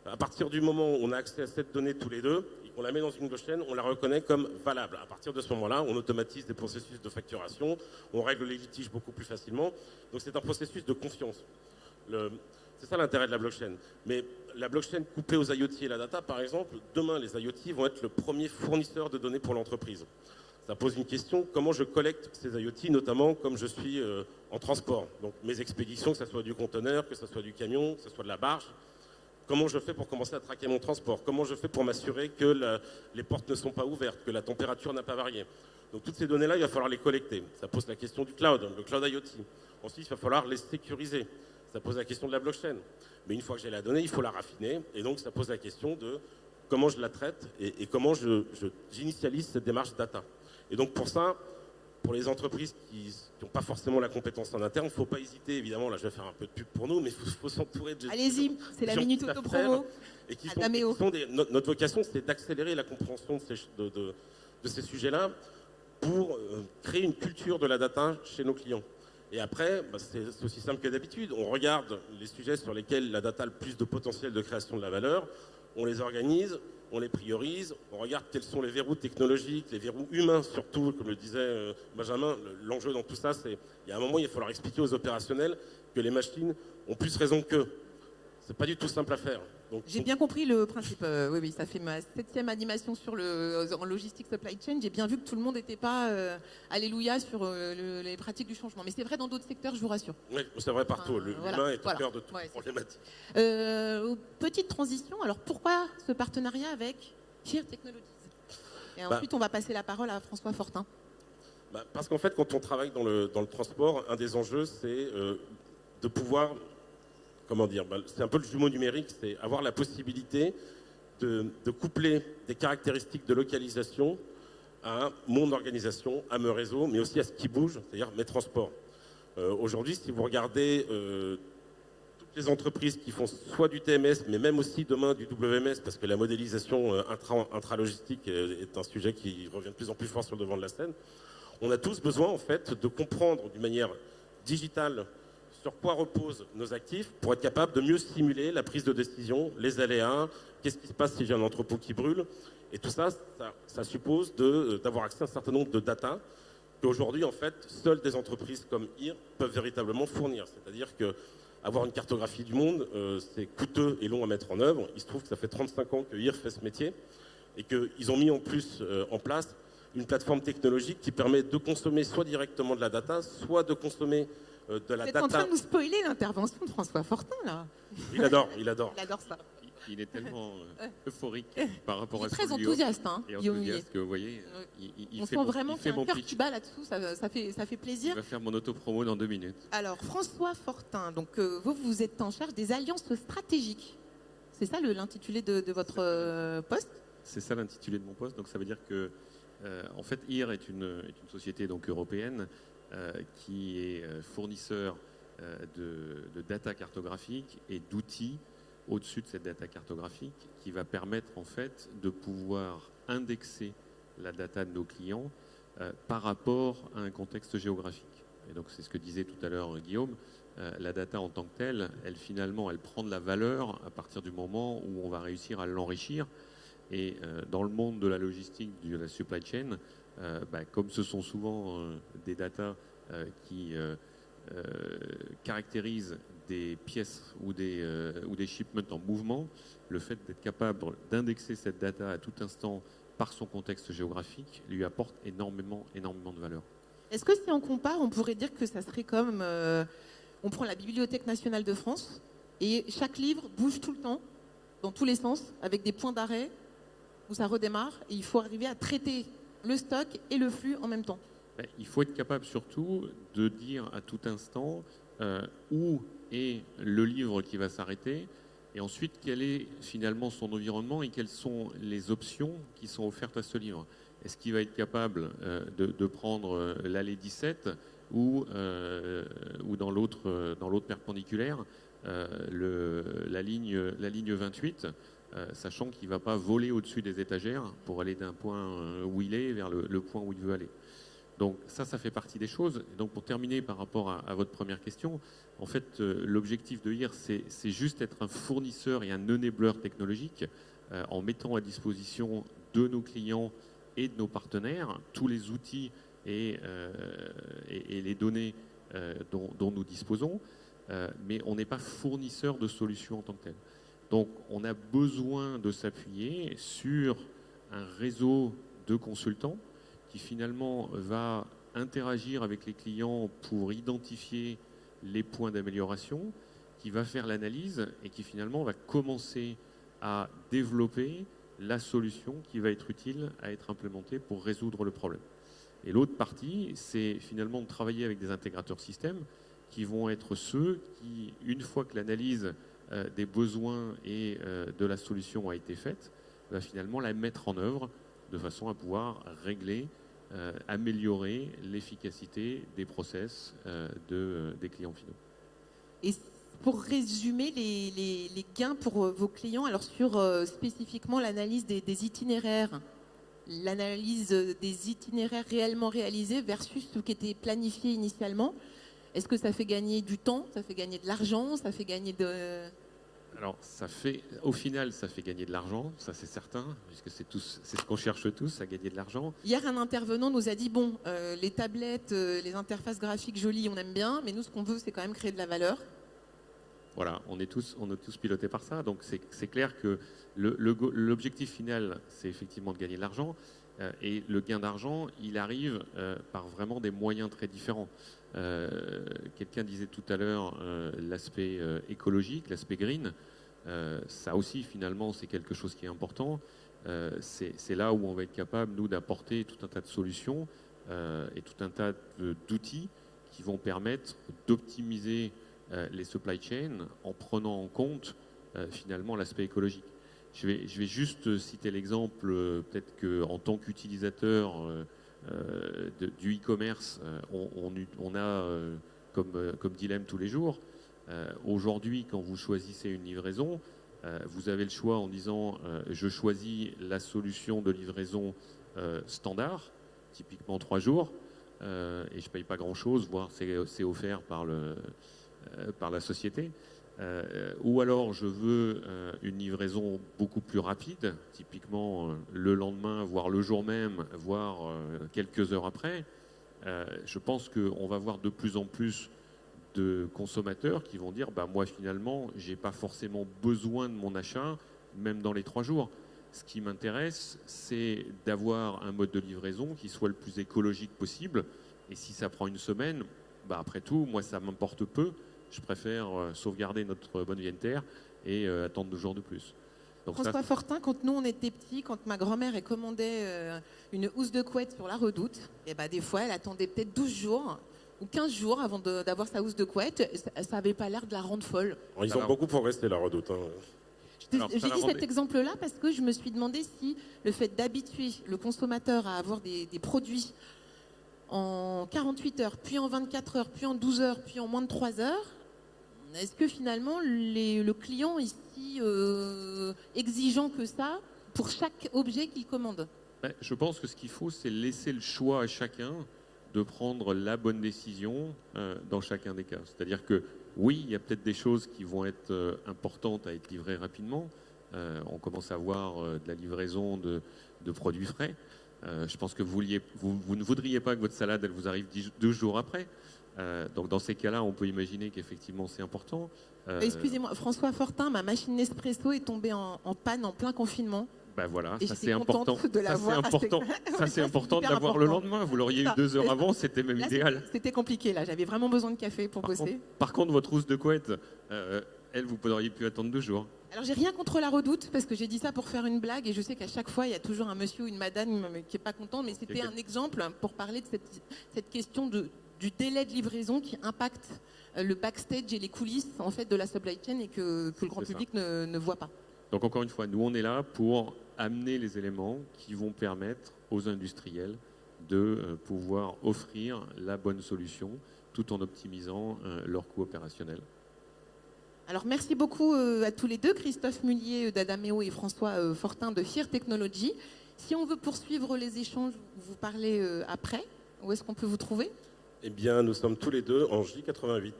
à partir du moment où on a accès à cette donnée tous les deux, et qu'on la met dans une blockchain, on la reconnaît comme valable. À partir de ce moment-là, on automatise des processus de facturation, on règle les litiges beaucoup plus facilement. Donc c'est un processus de confiance. C'est ça l'intérêt de la blockchain. Mais la blockchain couplée aux IoT et la data, par exemple, demain, les IoT vont être le premier fournisseur de données pour l'entreprise. Ça pose une question, comment je collecte ces IoT, notamment comme je suis en transport. Donc mes expéditions, que ce soit du conteneur, que ce soit du camion, que ce soit de la barge. Comment je fais pour commencer à traquer mon transport? Comment je fais pour m'assurer que les portes ne sont pas ouvertes, que la température n'a pas varié? Donc toutes ces données-là, il va falloir les collecter. Ça pose la question du cloud, le cloud IoT. Ensuite, il va falloir les sécuriser. Ça pose la question de la blockchain. Mais une fois que j'ai la donnée, il faut la raffiner. Et donc, ça pose la question de comment je la traite et comment j'initialise cette démarche data. Et donc, pour ça, pour les entreprises qui n'ont pas forcément la compétence en interne, il ne faut pas hésiter. Évidemment, là, je vais faire un peu de pub pour nous, mais il faut s'entourer de... Allez-y, c'est la minute auto-promo. Et notre vocation, c'est d'accélérer la compréhension de ces sujets-là pour créer une culture de la data chez nos clients. Et après, c'est aussi simple que d'habitude. On regarde les sujets sur lesquels la data a le plus de potentiel de création de la valeur, on les organise, on les priorise, on regarde quels sont les verrous technologiques, les verrous humains surtout, comme le disait Benjamin. L'enjeu dans tout ça, c'est il y a un moment, il va falloir expliquer aux opérationnels que les machines ont plus raison qu'eux. C'est pas du tout simple à faire. J'ai bien compris le principe. Oui, ça fait ma 7e animation en logistique supply chain. J'ai bien vu que tout le monde n'était pas alléluia sur les pratiques du changement. Mais c'est vrai dans d'autres secteurs, je vous rassure. Oui, c'est vrai partout. L'humain est au cœur de toute problématique. Petite transition. Alors pourquoi ce partenariat avec Here Technologies? Et ensuite, on va passer la parole à François Fortin. Parce qu'en fait, quand on travaille dans le transport, un des enjeux, c'est de pouvoir... Comment dire, c'est un peu le jumeau numérique, c'est avoir la possibilité de coupler des caractéristiques de localisation à mon organisation, à mes réseaux, mais aussi à ce qui bouge, c'est-à-dire mes transports. Aujourd'hui, si vous regardez toutes les entreprises qui font soit du TMS, mais même aussi demain du WMS, parce que la modélisation intralogistique est un sujet qui revient de plus en plus fort sur le devant de la scène, on a tous besoin en fait de comprendre d'une manière digitale sur quoi reposent nos actifs pour être capable de mieux stimuler la prise de décision, les aléas, qu'est-ce qui se passe si j'ai un entrepôt qui brûle. Et tout ça, ça suppose d'avoir accès à un certain nombre de data qu'aujourd'hui, en fait, seules des entreprises comme IR peuvent véritablement fournir. C'est-à-dire qu'avoir une cartographie du monde, c'est coûteux et long à mettre en œuvre. Il se trouve que ça fait 35 ans que IR fait ce métier et qu'ils ont mis en plus en place une plateforme technologique qui permet de consommer soit directement de la data, soit de consommer de la data. Vous êtes en train de nous spoiler l'intervention de François Fortin, là. Il adore. Il adore ça. il est tellement euphorique par rapport Il à est ce très que Guillaume enthousiaste, hein, et Guillaume enthousiaste Millet. que vous voyez. On sent vraiment qu'il y a un mon cœur pitch. qui bat là-dessous, ça fait plaisir. Il va faire mon autopromo dans 2 minutes. Alors, François Fortin, donc vous êtes en charge des alliances stratégiques. C'est ça l'intitulé de votre poste? C'est ça l'intitulé de mon poste. Donc ça veut dire que, en fait, IR est une société donc européenne qui est fournisseur de data cartographique et d'outils au-dessus de cette data cartographique qui va permettre en fait de pouvoir indexer la data de nos clients par rapport à un contexte géographique. Et donc c'est ce que disait tout à l'heure Guillaume. La data en tant que telle, elle prend de la valeur à partir du moment où on va réussir à l'enrichir. Et dans le monde de la logistique, de la supply chain, comme ce sont souvent des data qui caractérisent des pièces ou des shipments en mouvement, le fait d'être capable d'indexer cette data à tout instant par son contexte géographique lui apporte énormément de valeur. Est-ce que si on compare, on pourrait dire que ça serait comme on prend la Bibliothèque nationale de France et chaque livre bouge tout le temps, dans tous les sens, avec des points d'arrêt où ça redémarre et il faut arriver à traiter le stock et le flux en même temps? Il faut être capable surtout de dire à tout instant où est le livre qui va s'arrêter et ensuite quel est finalement son environnement et quelles sont les options qui sont offertes à ce livre. Est-ce qu'il va être capable de prendre l'allée 17 ou dans l'autre perpendiculaire la ligne 28, sachant qu'il ne va pas voler au-dessus des étagères pour aller d'un point où il est vers le point où il veut aller. Donc ça fait partie des choses. Et donc pour terminer par rapport à votre première question, en fait, l'objectif de IR, c'est juste être un fournisseur et un enabler technologique en mettant à disposition de nos clients et de nos partenaires tous les outils et les données dont nous disposons, mais on n'est pas fournisseur de solutions en tant que tel. Donc on a besoin de s'appuyer sur un réseau de consultants qui finalement va interagir avec les clients pour identifier les points d'amélioration, qui va faire l'analyse et qui finalement va commencer à développer la solution qui va être utile à être implémentée pour résoudre le problème. Et l'autre partie, c'est finalement de travailler avec des intégrateurs systèmes qui vont être ceux qui, une fois que l'analyse des besoins et de la solution a été faite, va finalement la mettre en œuvre de façon à pouvoir régler, améliorer l'efficacité des process des clients finaux. Et pour résumer les gains pour vos clients, alors sur spécifiquement l'analyse des itinéraires, l'analyse des itinéraires réellement réalisés versus ce qui était planifié initialement, est-ce que ça fait gagner du temps, ça fait gagner de l'argent, ça fait gagner de... Alors, au final, ça fait gagner de l'argent, ça c'est certain, puisque c'est ce qu'on cherche tous, à gagner de l'argent. Hier, un intervenant nous a dit, bon, les tablettes, les interfaces graphiques jolies, on aime bien, mais nous, ce qu'on veut, c'est quand même créer de la valeur. Voilà, on est tous pilotés par ça, donc c'est clair que l'objectif final, c'est effectivement de gagner de l'argent, et le gain d'argent, il arrive par vraiment des moyens très différents. Quelqu'un disait tout à l'heure l'aspect écologique, l'aspect green. Ça aussi, finalement, c'est quelque chose qui est important. C'est là où on va être capable, nous, d'apporter tout un tas de solutions et tout un tas d'outils qui vont permettre d'optimiser les supply chains en prenant en compte finalement l'aspect écologique. Je vais juste citer l'exemple, peut-être qu'en tant qu'utilisateur du e-commerce, on a comme dilemme tous les jours. Aujourd'hui, quand vous choisissez une livraison, vous avez le choix en disant je choisis la solution de livraison standard, typiquement 3 jours, et je ne paye pas grand-chose, voire c'est offert par la société. Ou alors je veux une livraison beaucoup plus rapide, typiquement le lendemain, voire le jour même, voire quelques heures après. Je pense qu'on va voir de plus en plus de consommateurs qui vont dire moi finalement j'ai pas forcément besoin de mon achat même dans les 3 jours. Ce qui m'intéresse, c'est d'avoir un mode de livraison qui soit le plus écologique possible, et si ça prend une semaine, après tout moi ça m'importe peu. Je préfère sauvegarder notre bonne vieille terre et attendre 2 jours de plus. Donc François Fortin, quand nous on était petits, quand ma grand-mère elle commandait une housse de couette sur la Redoute, et ben des fois elle attendait peut-être 12 jours ou 15 jours avant d'avoir sa housse de couette. Ça avait pas l'air de la rendre folle. Alors, ils ont beaucoup progressé, la Redoute. Hein. Alors, J'ai ça la dit cet rendait- exemple-là parce que je me suis demandé si le fait d'habituer le consommateur à avoir des produits en 48 heures, puis en 24 heures, puis en 12 heures, puis en moins de 3 heures, est-ce que finalement le client est si exigeant que ça pour chaque objet qu'il commande? Je pense que ce qu'il faut, c'est laisser le choix à chacun de prendre la bonne décision dans chacun des cas. C'est-à-dire que oui, il y a peut-être des choses qui vont être importantes à être livrées rapidement. On commence à voir de la livraison de produits frais. Je pense que vous ne voudriez pas que votre salade elle vous arrive 12 jours après. Donc dans ces cas-là, on peut imaginer qu'effectivement c'est important. Excusez-moi, François Fortin, ma machine Nespresso est tombée en panne en plein confinement. Ben voilà, Et ça j'étais c'est important. contente de Ça c'est l'avoir. important. Ça c'est important de l'avoir le lendemain. Vous l'auriez eu 2 heures avant, c'était même Là, idéal. C'était compliqué, là. J'avais vraiment besoin de café pour bosser. Par contre, votre housse de couette, elle, vous auriez pu attendre 2 jours. Alors, j'ai rien contre la Redoute, parce que j'ai dit ça pour faire une blague, et je sais qu'à chaque fois, il y a toujours un monsieur ou une madame qui n'est pas content, mais c'était un exemple pour parler de cette question du délai de livraison qui impacte le backstage et les coulisses en fait, de la supply chain et que le grand C'est ça. public ne voit pas. Donc encore une fois, nous on est là pour amener les éléments qui vont permettre aux industriels de pouvoir offrir la bonne solution tout en optimisant leur coût opérationnel. Alors, merci beaucoup à tous les deux, Christophe Mullier d'Adameo et François Fortin de FIR Technologies. Si on veut poursuivre les échanges, vous parlez après. Où est-ce qu'on peut vous trouver? Eh bien, nous sommes tous les deux en J88.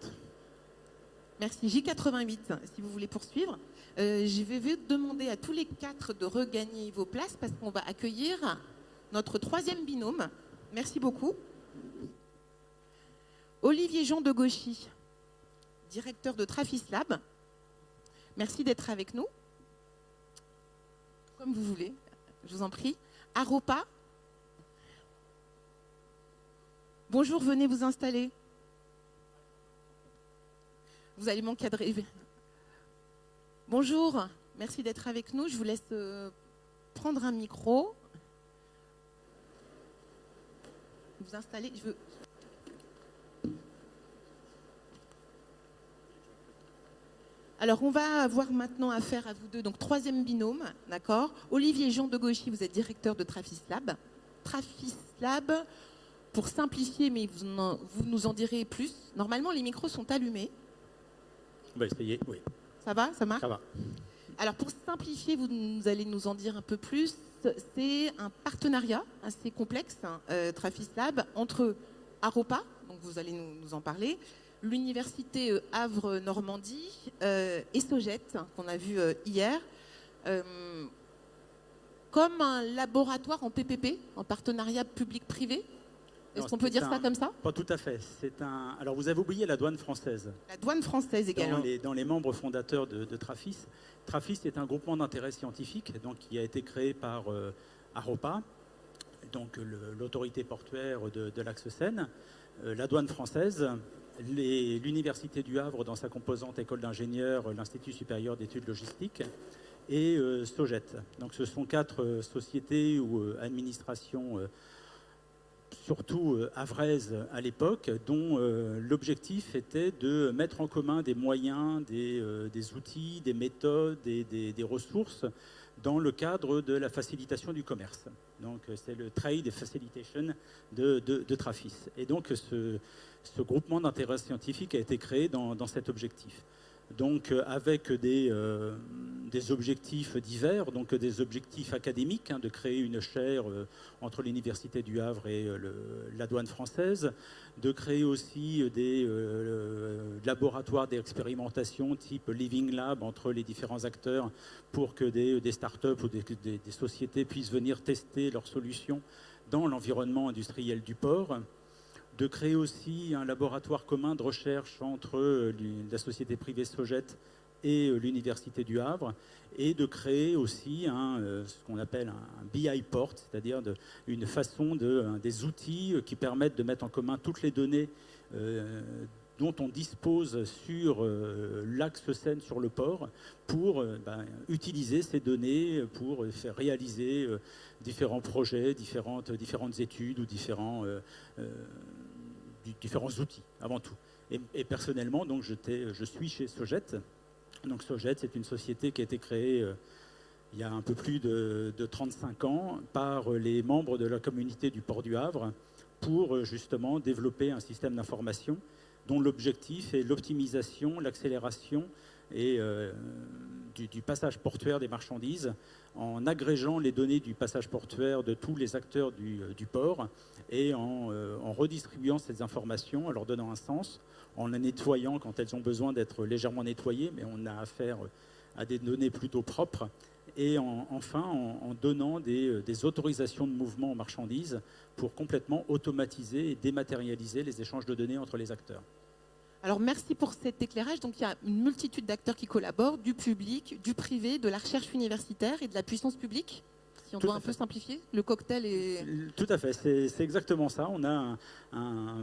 Merci. J88, si vous voulez poursuivre. Je vais vous demander à tous les 4 de regagner vos places parce qu'on va accueillir notre 3e binôme. Merci beaucoup. Olivier Jean de Gauchy, directeur de Trafislab. Merci d'être avec nous. Comme vous voulez, je vous en prie. Aropa. Bonjour, venez vous installer. Vous allez m'encadrer. Bonjour, merci d'être avec nous. Je vous laisse prendre un micro. Vous installer. Alors, on va avoir maintenant affaire à vous deux. Donc, 3e binôme, d'accord. Olivier Jean de Gauchy, vous êtes directeur de Trafislab. Trafislab, pour simplifier, mais vous nous en direz plus. Normalement, les micros sont allumés. On va essayer, oui. Ça va? Ça marche? Ça va. Alors, pour simplifier, vous allez nous en dire un peu plus. C'est un partenariat assez complexe, Trafislab, entre Aropa, donc vous allez nous en parler, l'université Havre-Normandie et Sogет, qu'on a vu hier, comme un laboratoire en PPP, en partenariat public-privé. Est-ce qu'on peut dire ça comme ça? Pas tout à fait. Alors, vous avez oublié la douane française. La douane française également. Dans les membres fondateurs de Trafis. Trafis est un groupement d'intérêt scientifique donc, qui a été créé par Aropa, donc l'autorité portuaire de l'Axe Seine, la douane française, l'Université du Havre dans sa composante école d'ingénieurs, l'Institut supérieur d'études logistiques et Sogет. Donc ce sont 4 sociétés ou administrations surtout havraises à l'époque, dont l'objectif était de mettre en commun des moyens, des outils, des méthodes et des ressources dans le cadre de la facilitation du commerce. Donc c'est le Trade Facilitation de Trafis. Et donc ce groupement d'intérêt scientifique a été créé dans cet objectif. Donc avec des objectifs divers, donc des objectifs académiques, de créer une chaire entre l'Université du Havre et la douane française, de créer aussi des laboratoires d'expérimentation type Living Lab entre les différents acteurs pour que des startups ou des sociétés puissent venir tester leurs solutions dans l'environnement industriel du port, de créer aussi un laboratoire commun de recherche entre la société privée Sogет et l'Université du Havre, et de créer aussi ce qu'on appelle un BI port, c'est-à-dire une façon des outils qui permettent de mettre en commun toutes les données dont on dispose sur l'axe Seine, sur le port, pour utiliser ces données pour faire réaliser différents projets, différentes études ou différents outils, avant tout. Et personnellement, donc, je suis chez Sogет. Donc Soget, c'est une société qui a été créée il y a un peu plus de 35 ans par les membres de la communauté du port du Havre pour justement développer un système d'information dont l'objectif est l'optimisation, l'accélération et du passage portuaire des marchandises en agrégeant les données du passage portuaire de tous les acteurs du port et en redistribuant ces informations, en leur donnant un sens, en les nettoyant quand elles ont besoin d'être légèrement nettoyées, mais on a affaire à des données plutôt propres, et enfin en donnant des autorisations de mouvement aux marchandises pour complètement automatiser et dématérialiser les échanges de données entre les acteurs. Alors merci pour cet éclairage. Donc il y a une multitude d'acteurs qui collaborent, du public, du privé, de la recherche universitaire et de la puissance publique. Si on doit un peu simplifier, le cocktail est... Tout à fait, c'est exactement ça. On a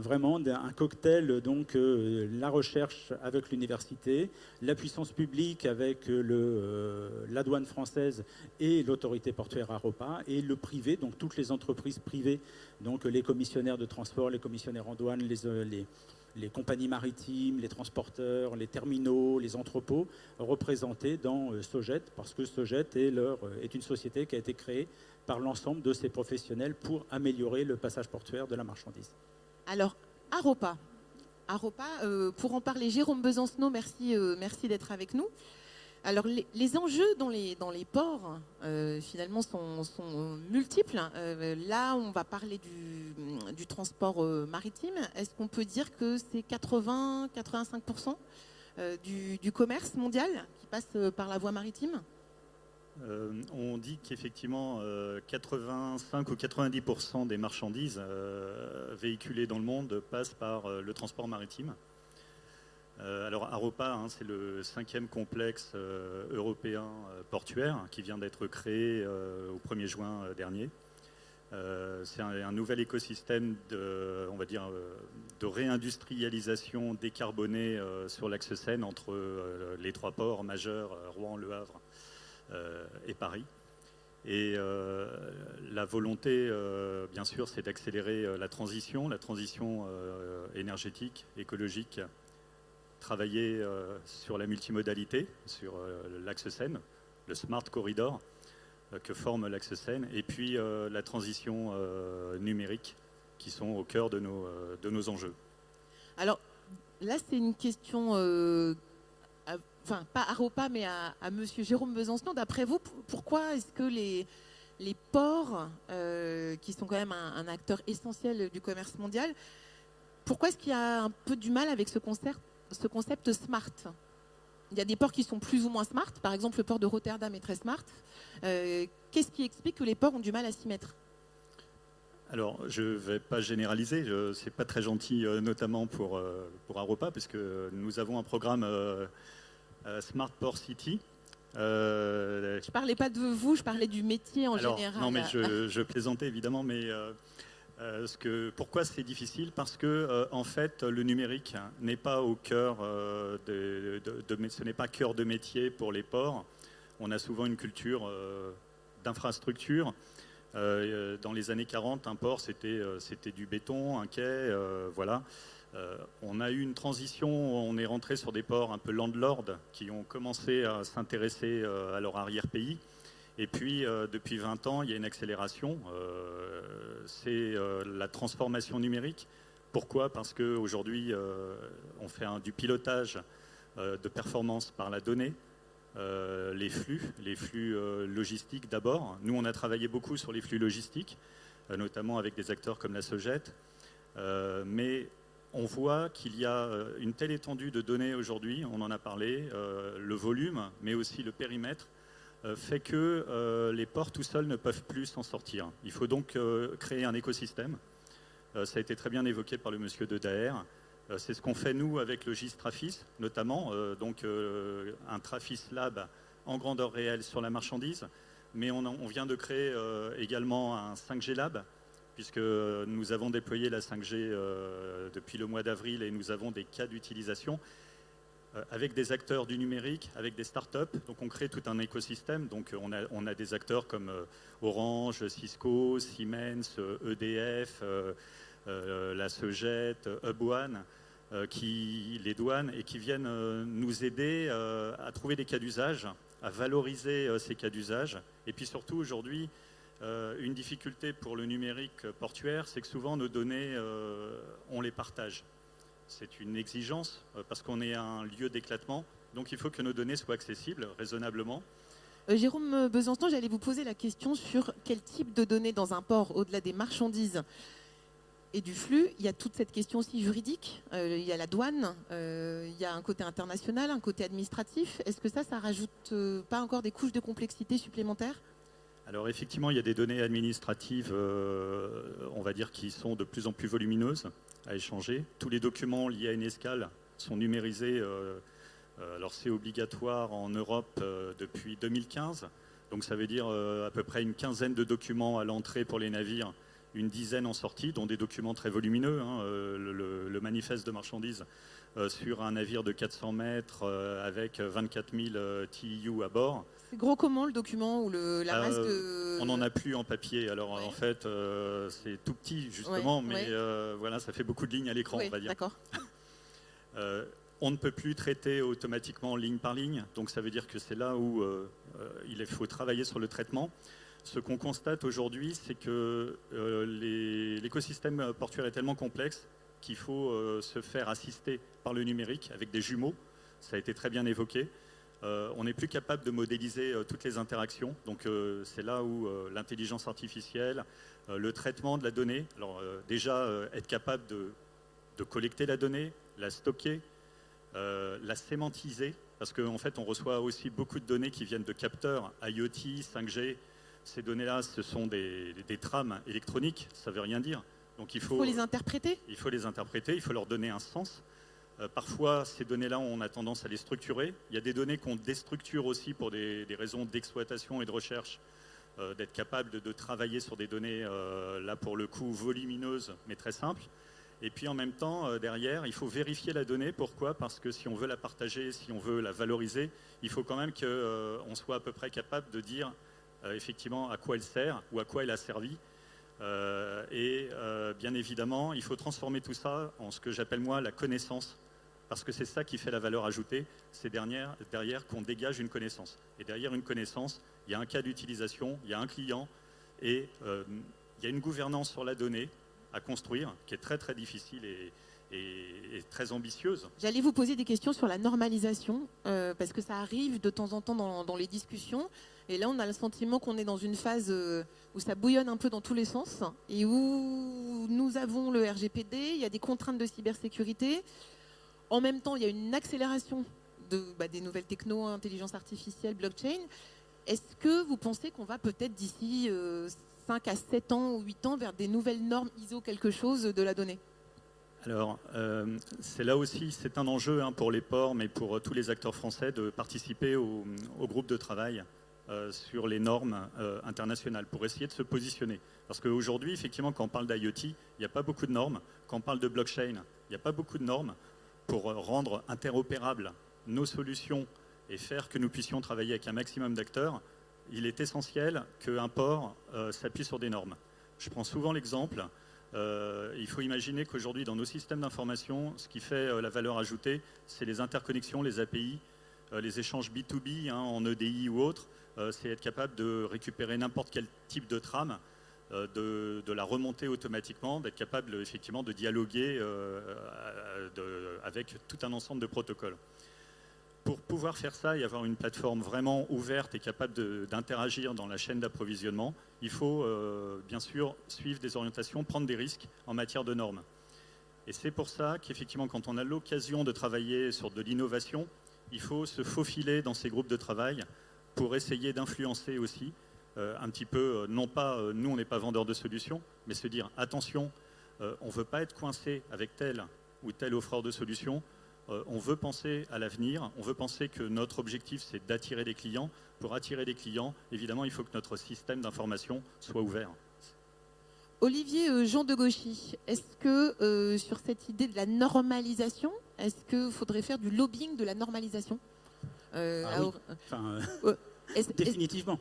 vraiment un cocktail, donc la recherche avec l'université, la puissance publique avec la douane française et l'autorité portuaire AROPA, et le privé, donc toutes les entreprises privées, donc les commissionnaires de transport, les commissionnaires en douane, les compagnies maritimes, les transporteurs, les terminaux, les entrepôts, représentés dans Soget, parce que Soget est une société qui a été créée par l'ensemble de ces professionnels pour améliorer le passage portuaire de la marchandise. Alors, AROPA, pour en parler, Jérôme Besancenot, merci d'être avec nous. Alors, les enjeux dans les ports, finalement, sont multiples. Là, on va parler du transport maritime. Est-ce qu'on peut dire que c'est 80-85% du commerce mondial qui passe par la voie maritime ? On dit qu'effectivement, 85 ou 90% des marchandises véhiculées dans le monde passent par le transport maritime. Alors AROPA, c'est le 5e complexe européen portuaire qui vient d'être créé au 1er juin dernier. C'est un nouvel écosystème de réindustrialisation décarbonée sur l'axe Seine entre les 3 ports majeurs, Rouen, Le Havre et Paris. Et la volonté, bien sûr, c'est d'accélérer la transition énergétique, écologique, travailler sur la multimodalité, sur l'axe Seine, le Smart Corridor que forme l'axe Seine, et puis la transition numérique qui sont au cœur de nos enjeux. Alors là, c'est une question, pas à AROPA, mais à monsieur Jérôme Besancenot. D'après vous, pourquoi est-ce que les ports, qui sont quand même un acteur essentiel du commerce mondial, pourquoi est-ce qu'il y a un peu du mal avec ce concept smart? Il y a des ports qui sont plus ou moins smart. Par exemple, le port de Rotterdam est très smart. Qu'est-ce qui explique que les ports ont du mal à s'y mettre? Alors, je ne vais pas généraliser. Ce n'est pas très gentil, notamment pour AROPA, parce que nous avons un programme Smart Port City. Je ne parlais pas de vous, je parlais du métier en général. Non, mais je plaisantais évidemment, mais... pourquoi c'est difficile? Parce que en fait, le numérique n'est pas au cœur ce n'est pas cœur de métier pour les ports. On a souvent une culture d'infrastructure. Dans les années 40, un port c'était du béton, un quai, voilà. On a eu une transition, on est rentré sur des ports un peu landlord qui ont commencé à s'intéresser à leur arrière-pays. Et puis, depuis 20 ans, il y a une accélération. C'est la transformation numérique. Pourquoi? Parce qu'aujourd'hui, on fait du pilotage de performance par la donnée, les flux logistiques d'abord. Nous, on a travaillé beaucoup sur les flux logistiques, notamment avec des acteurs comme la Soget. Mais on voit qu'il y a une telle étendue de données aujourd'hui, on en a parlé, le volume, mais aussi le périmètre, fait que les ports tout seuls ne peuvent plus s'en sortir. Il faut donc créer un écosystème. Ça a été très bien évoqué par le monsieur de Daher. C'est ce qu'on fait nous avec le GIS Trafis, notamment, un Trafis Lab en grandeur réelle sur la marchandise. Mais on vient de créer également un 5G Lab puisque nous avons déployé la 5G depuis le mois d'avril et nous avons des cas d'utilisation avec des acteurs du numérique, avec des startups. Donc on crée tout un écosystème. Donc on a des acteurs comme Orange, Cisco, Siemens, EDF, la Sogет, HubOne, les douanes, et qui viennent nous aider à trouver des cas d'usage, à valoriser ces cas d'usage. Et puis surtout aujourd'hui, une difficulté pour le numérique portuaire, c'est que souvent nos données, on les partage. C'est une exigence parce qu'on est un lieu d'éclatement. Donc il faut que nos données soient accessibles raisonnablement. Jérôme Besançon, j'allais vous poser la question sur quel type de données dans un port, au-delà des marchandises et du flux. Il y a toute cette question aussi juridique. Il y a la douane, il y a un côté international, un côté administratif. Est-ce que ça rajoute pas encore des couches de complexité supplémentaires ? Alors effectivement, il y a des données administratives, on va dire, qui sont de plus en plus volumineuses à échanger. Tous les documents liés à une escale sont numérisés. Alors c'est obligatoire en Europe depuis 2015. Donc ça veut dire à peu près une quinzaine de documents à l'entrée pour les navires, une dizaine en sortie, dont des documents très volumineux. Le manifeste de marchandises sur un navire de 400 mètres avec 24 000 TEU à bord. C'est gros comment le document ou la masse de... On n'en a plus en papier. Alors ouais. en fait, c'est tout petit justement, ouais, mais ouais. Voilà, ça fait beaucoup de lignes à l'écran, Oui, on va dire. D'accord. On ne peut plus traiter automatiquement ligne par ligne, donc ça veut dire que c'est là où il faut travailler sur le traitement. Ce qu'on constate aujourd'hui, c'est que l'écosystème portuaire est tellement complexe qu'il faut se faire assister par le numérique avec des jumeaux. Ça a été très bien évoqué. On n'est plus capable de modéliser toutes les interactions. Donc c'est là où l'intelligence artificielle, le traitement de la donnée, alors déjà être capable de collecter la donnée, la stocker, la sémantiser, parce qu'en fait on reçoit aussi beaucoup de données qui viennent de capteurs IoT, 5G. Ces données-là, ce sont des trames électroniques, ça ne veut rien dire. Donc il faut les interpréter. Il faut les interpréter, il faut leur donner un sens. Parfois, ces données-là, on a tendance à les structurer. Il y a des données qu'on déstructure aussi pour des raisons d'exploitation et de recherche, d'être capable de travailler sur des données, là pour le coup, volumineuses, mais très simples. Et puis en même temps, derrière, il faut vérifier la donnée. Pourquoi ? Parce que si on veut la partager, si on veut la valoriser, il faut quand même qu'on soit à peu près capable de dire effectivement à quoi elle sert ou à quoi elle a servi. Bien évidemment, il faut transformer tout ça en ce que j'appelle moi la connaissance, parce que c'est ça qui fait la valeur ajoutée. C'est derrière qu'on dégage une connaissance. Et derrière une connaissance, il y a un cas d'utilisation, il y a un client, et il y a une gouvernance sur la donnée à construire qui est très très difficile et très ambitieuse. J'allais vous poser des questions sur la normalisation, parce que ça arrive de temps en temps dans les discussions. Et là, on a le sentiment qu'on est dans une phase où ça bouillonne un peu dans tous les sens et où nous avons le RGPD, il y a des contraintes de cybersécurité. En même temps, il y a une accélération des nouvelles techno, intelligence artificielle, blockchain. Est-ce que vous pensez qu'on va peut-être d'ici 5 à 7 ans ou 8 ans vers des nouvelles normes ISO quelque chose de la donnée ? Alors, c'est là aussi, c'est un enjeu pour les ports, mais pour tous les acteurs français, de participer au groupe de travail sur les normes internationales pour essayer de se positionner. Parce qu'aujourd'hui, effectivement, quand on parle d'IoT, il n'y a pas beaucoup de normes. Quand on parle de blockchain, il n'y a pas beaucoup de normes pour rendre interopérables nos solutions et faire que nous puissions travailler avec un maximum d'acteurs. Il est essentiel qu'un port s'appuie sur des normes. Je prends souvent l'exemple. Il faut imaginer qu'aujourd'hui, dans nos systèmes d'information, ce qui fait la valeur ajoutée, c'est les interconnexions, les API, les échanges B2B en EDI ou autre. C'est être capable de récupérer n'importe quel type de trame, de la remonter automatiquement, d'être capable effectivement de dialoguer avec tout un ensemble de protocoles. Pour pouvoir faire ça et avoir une plateforme vraiment ouverte et capable d'interagir dans la chaîne d'approvisionnement, il faut bien sûr suivre des orientations, prendre des risques en matière de normes. Et c'est pour ça qu'effectivement, quand on a l'occasion de travailler sur de l'innovation, il faut se faufiler dans ces groupes de travail pour essayer d'influencer aussi un petit peu, non pas, nous on n'est pas vendeurs de solutions, mais se dire attention, on ne veut pas être coincé avec tel ou tel offreur de solutions. On veut penser à l'avenir, on veut penser que notre objectif c'est d'attirer des clients. Pour attirer des clients, évidemment, il faut que notre système d'information soit ouvert. Olivier Jean de Gauchy, est-ce que sur cette idée de la normalisation, est-ce qu'il faudrait faire du lobbying de la normalisation Définitivement.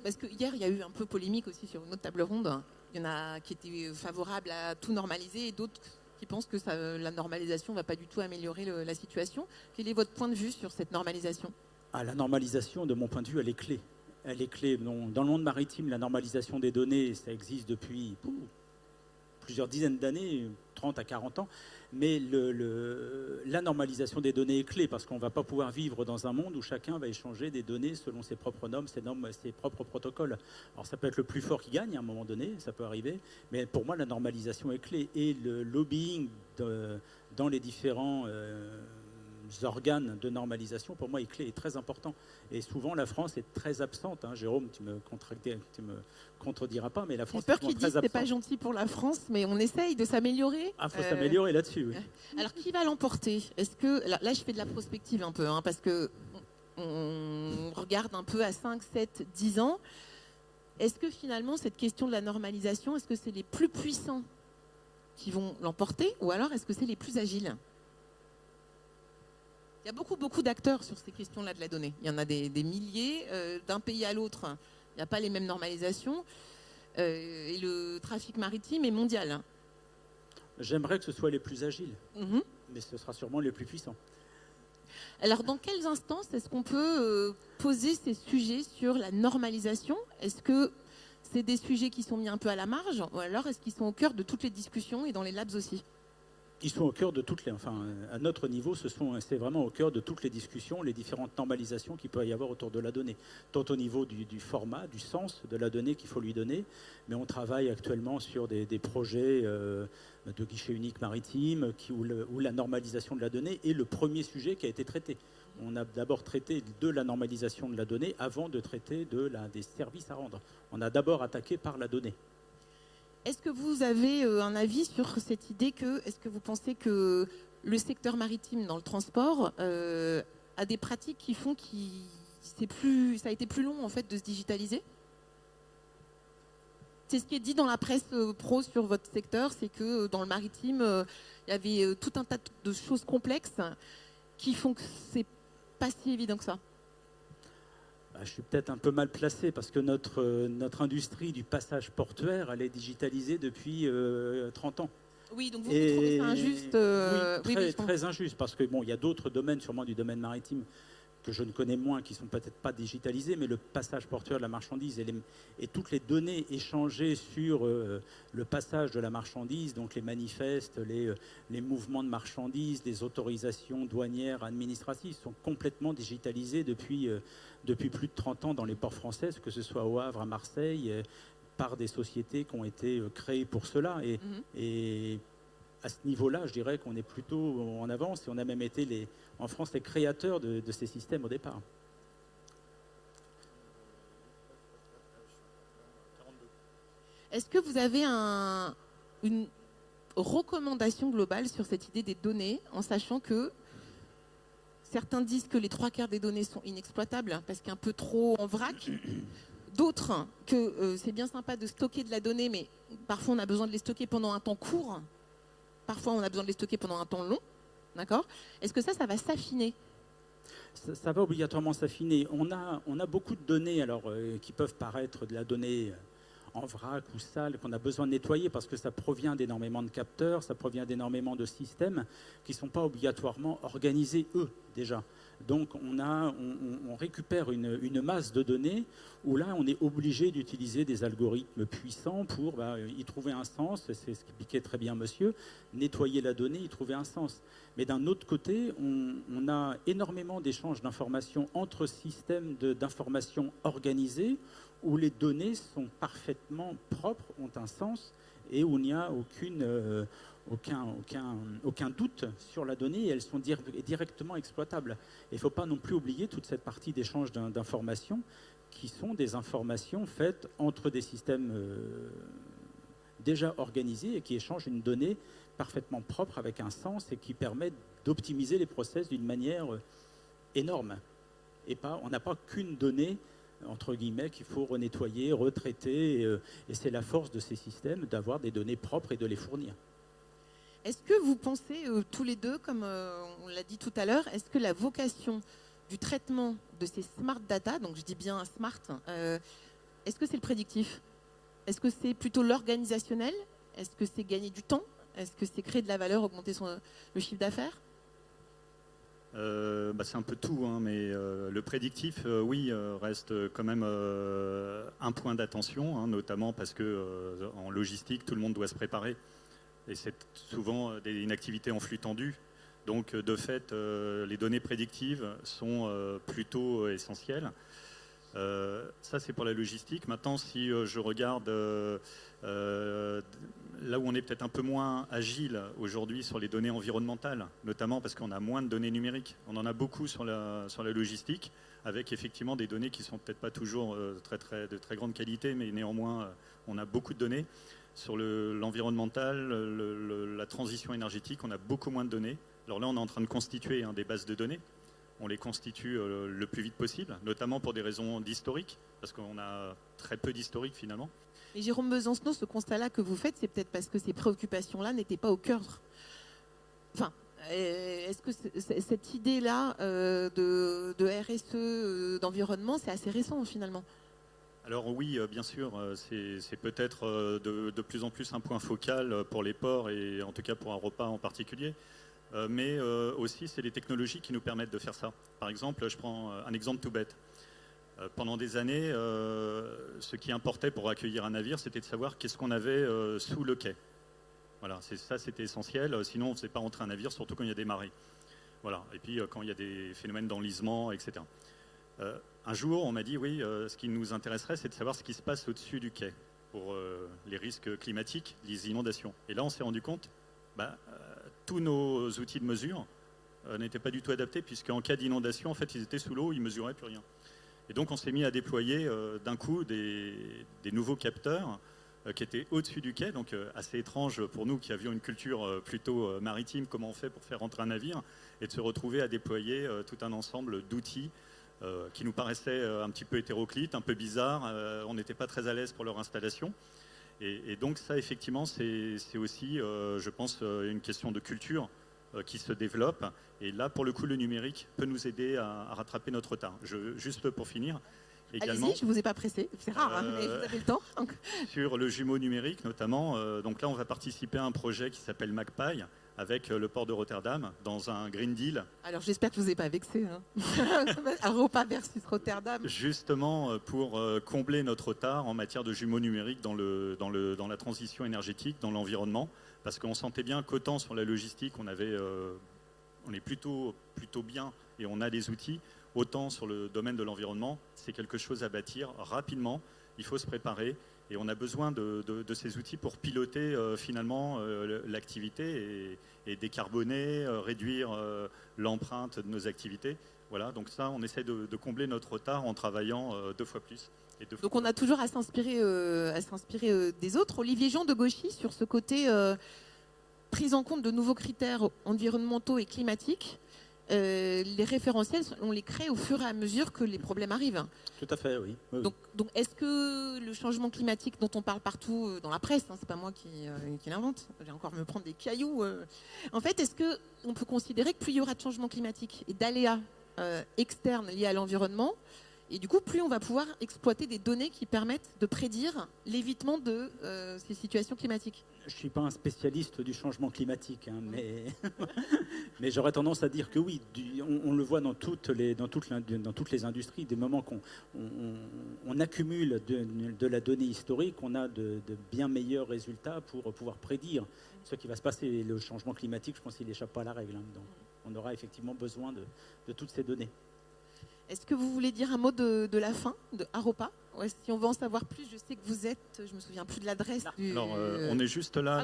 Parce que hier, il y a eu un peu polémique aussi sur une autre table ronde. Il y en a qui étaient favorables à tout normaliser et d'autres qui pensent que la normalisation ne va pas du tout améliorer la situation. Quel est votre point de vue sur cette normalisation ? La normalisation, de mon point de vue, elle est clé. Elle est clé. Dans le monde maritime, la normalisation des données, ça existe depuis plusieurs dizaines d'années, 30 à 40 ans. Mais la normalisation des données est clé parce qu'on ne va pas pouvoir vivre dans un monde où chacun va échanger des données selon ses propres normes, ses propres protocoles. Alors ça peut être le plus fort qui gagne à un moment donné, ça peut arriver. Mais pour moi, la normalisation est clé. Et le lobbying dans les différents organes de normalisation, pour moi, est clé et très important. Et souvent, la France est très absente. Jérôme, tu me contrediras pas, mais la France est très absente. J'ai peur qu'ils disent que c'est pas gentil pour la France, mais on essaye de s'améliorer. Il faut s'améliorer là-dessus, oui. Alors, qui va l'emporter ? Est-ce que là, je fais de la prospective un peu, parce que on regarde un peu à 5, 7, 10 ans. Est-ce que finalement, cette question de la normalisation, est-ce que c'est les plus puissants qui vont l'emporter, ou alors est-ce que c'est les plus agiles ? Il y a beaucoup d'acteurs sur ces questions-là de la donnée. Il y en a des milliers. D'un pays à l'autre, il n'y a pas les mêmes normalisations. Et le trafic maritime est mondial. J'aimerais que ce soit les plus agiles, mais ce sera sûrement les plus puissants. Alors, dans quelles instances est-ce qu'on peut poser ces sujets sur la normalisation ? Est-ce que c'est des sujets qui sont mis un peu à la marge, ou alors est-ce qu'ils sont au cœur de toutes les discussions et dans les labs aussi ? Ils sont au cœur de toutes les... Enfin, à notre niveau, c'est vraiment au cœur de toutes les discussions, les différentes normalisations qu'il peut y avoir autour de la donnée. Tant au niveau du format, du sens de la donnée qu'il faut lui donner, mais on travaille actuellement sur des projets de guichet unique maritime où la normalisation de la donnée est le premier sujet qui a été traité. On a d'abord traité de la normalisation de la donnée avant de traiter des services à rendre. On a d'abord attaqué par la donnée. Est-ce que vous avez un avis sur cette idée est-ce que vous pensez que le secteur maritime dans le transport a des pratiques qui font que ça a été plus long en fait de se digitaliser ? C'est ce qui est dit dans la presse pro sur votre secteur, c'est que dans le maritime, il y avait tout un tas de choses complexes qui font que c'est pas si évident que ça. Je suis peut-être un peu mal placé parce que notre industrie du passage portuaire, elle est digitalisée depuis 30 ans. Oui, donc vous trouvez ça injuste Oui, très injuste parce que il y a d'autres domaines, sûrement du domaine maritime, que je ne connais moins, qui ne sont peut-être pas digitalisés, mais le passage portuaire de la marchandise et toutes les données échangées sur le passage de la marchandise, donc les manifestes, les mouvements de marchandises, les autorisations douanières, administratives, sont complètement digitalisées depuis plus de 30 ans dans les ports français, que ce soit au Havre, à Marseille, par des sociétés qui ont été créées pour cela. Et à ce niveau-là, je dirais qu'on est plutôt en avance et on a même été, en France, les créateurs de ces systèmes au départ. Est-ce que vous avez une recommandation globale sur cette idée des données, en sachant que certains disent que les 3/4 des données sont inexploitables parce qu'un peu trop en vrac, d'autres que c'est bien sympa de stocker de la donnée, mais parfois on a besoin de les stocker pendant un temps court, parfois on a besoin de les stocker pendant un temps long, d'accord ? Est-ce que ça va s'affiner ? Ça va obligatoirement s'affiner. On a beaucoup de données qui peuvent paraître de la donnée en vrac ou sale, qu'on a besoin de nettoyer parce que ça provient d'énormément de capteurs, ça provient d'énormément de systèmes qui ne sont pas obligatoirement organisés, eux, déjà. Donc, on récupère une masse de données où là, on est obligé d'utiliser des algorithmes puissants pour y trouver un sens. C'est ce qu'expliquait très bien monsieur. Nettoyer la donnée, y trouver un sens. Mais d'un autre côté, on a énormément d'échanges d'informations entre systèmes d'informations organisés où les données sont parfaitement propres, ont un sens et où il n'y a aucun doute sur la donnée et elles sont directement exploitables. Il ne faut pas non plus oublier toute cette partie d'échange d'informations qui sont des informations faites entre des systèmes déjà organisés et qui échangent une donnée parfaitement propre avec un sens et qui permet d'optimiser les process d'une manière énorme. Et on n'a pas qu'une donnée entre guillemets, qu'il faut renettoyer, retraiter. Et c'est la force de ces systèmes d'avoir des données propres et de les fournir. Est-ce que vous pensez, tous les deux, comme on l'a dit tout à l'heure, est-ce que la vocation du traitement de ces smart data, donc je dis bien smart, est-ce que c'est le prédictif? Est-ce que c'est plutôt l'organisationnel? Est-ce que c'est gagner du temps? Est-ce que c'est créer de la valeur, augmenter le chiffre d'affaires? C'est un peu tout, hein, mais le prédictif, oui, reste quand même un point d'attention, hein, notamment parce que en logistique, tout le monde doit se préparer. Et c'est souvent une activité en flux tendu. Donc, de fait, les données prédictives sont plutôt essentielles. Ça, c'est pour la logistique. Maintenant, si je regarde là où on est peut-être un peu moins agile aujourd'hui sur les données environnementales, notamment parce qu'on a moins de données numériques. On en a beaucoup sur la logistique, avec effectivement des données qui ne sont peut-être pas toujours de très grande qualité, mais néanmoins, on a beaucoup de données. Sur l'environnemental, la transition énergétique, on a beaucoup moins de données. Alors là, on est en train de constituer des bases de données. On les constitue le plus vite possible, notamment pour des raisons d'historique, parce qu'on a très peu d'historique finalement. Et Jérôme Besancenot, ce constat-là que vous faites, c'est peut-être parce que ces préoccupations-là n'étaient pas au cœur. Enfin, est-ce que cette idée-là de RSE, d'environnement, c'est assez récent finalement? Alors oui, bien sûr, c'est peut-être de plus en plus un point focal pour les ports et en tout cas pour Aropa en particulier. Mais aussi, c'est les technologies qui nous permettent de faire ça. Par exemple, je prends un exemple tout bête. Pendant des années, ce qui importait pour accueillir un navire, c'était de savoir qu'est-ce qu'on avait sous le quai. Voilà, ça c'était essentiel. Sinon, on ne faisait pas rentrer un navire, surtout quand il y a des marées. Voilà. Et puis quand il y a des phénomènes d'enlisement, etc. Un jour, on m'a dit, oui, ce qui nous intéresserait, c'est de savoir ce qui se passe au-dessus du quai pour les risques climatiques, les inondations. Et là, on s'est rendu compte, tous nos outils de mesure n'étaient pas du tout adaptés, puisqu'en cas d'inondation, en fait, ils étaient sous l'eau, ils ne mesuraient plus rien. Et donc, on s'est mis à déployer d'un coup des nouveaux capteurs qui étaient au-dessus du quai, donc assez étrange pour nous qui avions une culture plutôt maritime, comment on fait pour faire rentrer un navire, et de se retrouver à déployer tout un ensemble d'outils qui nous paraissaient un petit peu hétéroclites, un peu bizarres, on n'était pas très à l'aise pour leur installation. Et donc ça, effectivement, c'est aussi, je pense, une question de culture qui se développe. Et là, pour le coup, le numérique peut nous aider à rattraper notre retard. Juste pour finir, également... Allez-y, je ne vous ai pas pressé, c'est rare, mais vous avez le temps. Donc. Sur le jumeau numérique, notamment, donc là, on va participer à un projet qui s'appelle Magpie, avec le port de Rotterdam, dans un Green Deal. Alors j'espère que je ne vous ai pas vexé. Aropa versus Rotterdam. Justement pour combler notre retard en matière de jumeaux numériques dans la transition énergétique, dans l'environnement, parce qu'on sentait bien qu'autant sur la logistique, on est plutôt bien et on a des outils, autant sur le domaine de l'environnement, c'est quelque chose à bâtir rapidement, il faut se préparer. Et on a besoin de ces outils pour piloter finalement l'activité et décarboner, réduire l'empreinte de nos activités. Voilà, donc ça, on essaie de combler notre retard en travaillant 2 fois plus. Donc on a toujours à s'inspirer des autres. Olivier Jean de Gauchy, sur ce côté prise en compte de nouveaux critères environnementaux et climatiques, les référentiels, on les crée au fur et à mesure que les problèmes arrivent. Tout à fait, oui. Donc est-ce que le changement climatique dont on parle partout dans la presse, c'est pas moi qui l'invente, je vais encore me prendre des cailloux. En fait, est-ce qu'on peut considérer que plus il y aura de changement climatique et d'aléas externes liés à l'environnement, et du coup, plus on va pouvoir exploiter des données qui permettent de prédire l'évitement de ces situations climatiques? Je ne suis pas un spécialiste du changement climatique, mais j'aurais tendance à dire que oui, on le voit dans toutes les industries, des moments qu'on accumule de la donnée historique, on a de bien meilleurs résultats pour pouvoir prédire ce qui va se passer. Le changement climatique, je pense qu'il n'échappe pas à la règle. Donc on aura effectivement besoin de toutes ces données. Est-ce que vous voulez dire un mot de la fin de Aropa? Si on veut en savoir plus, je sais que vous êtes, je me souviens plus de l'adresse. Alors, on est juste là.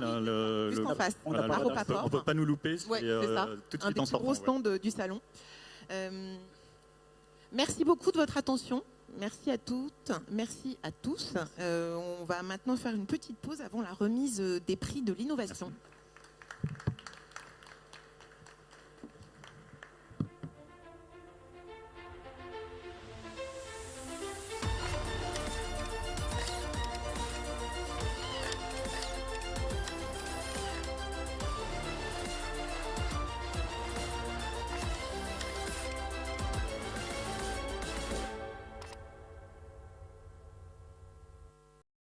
Juste en face. On ne peut pas nous louper. Ouais, c'est ça. Tout de un suite des plus gros stands du salon. Merci beaucoup de votre attention. Merci à toutes, merci à tous. On va maintenant faire une petite pause avant la remise des prix de l'innovation. Merci.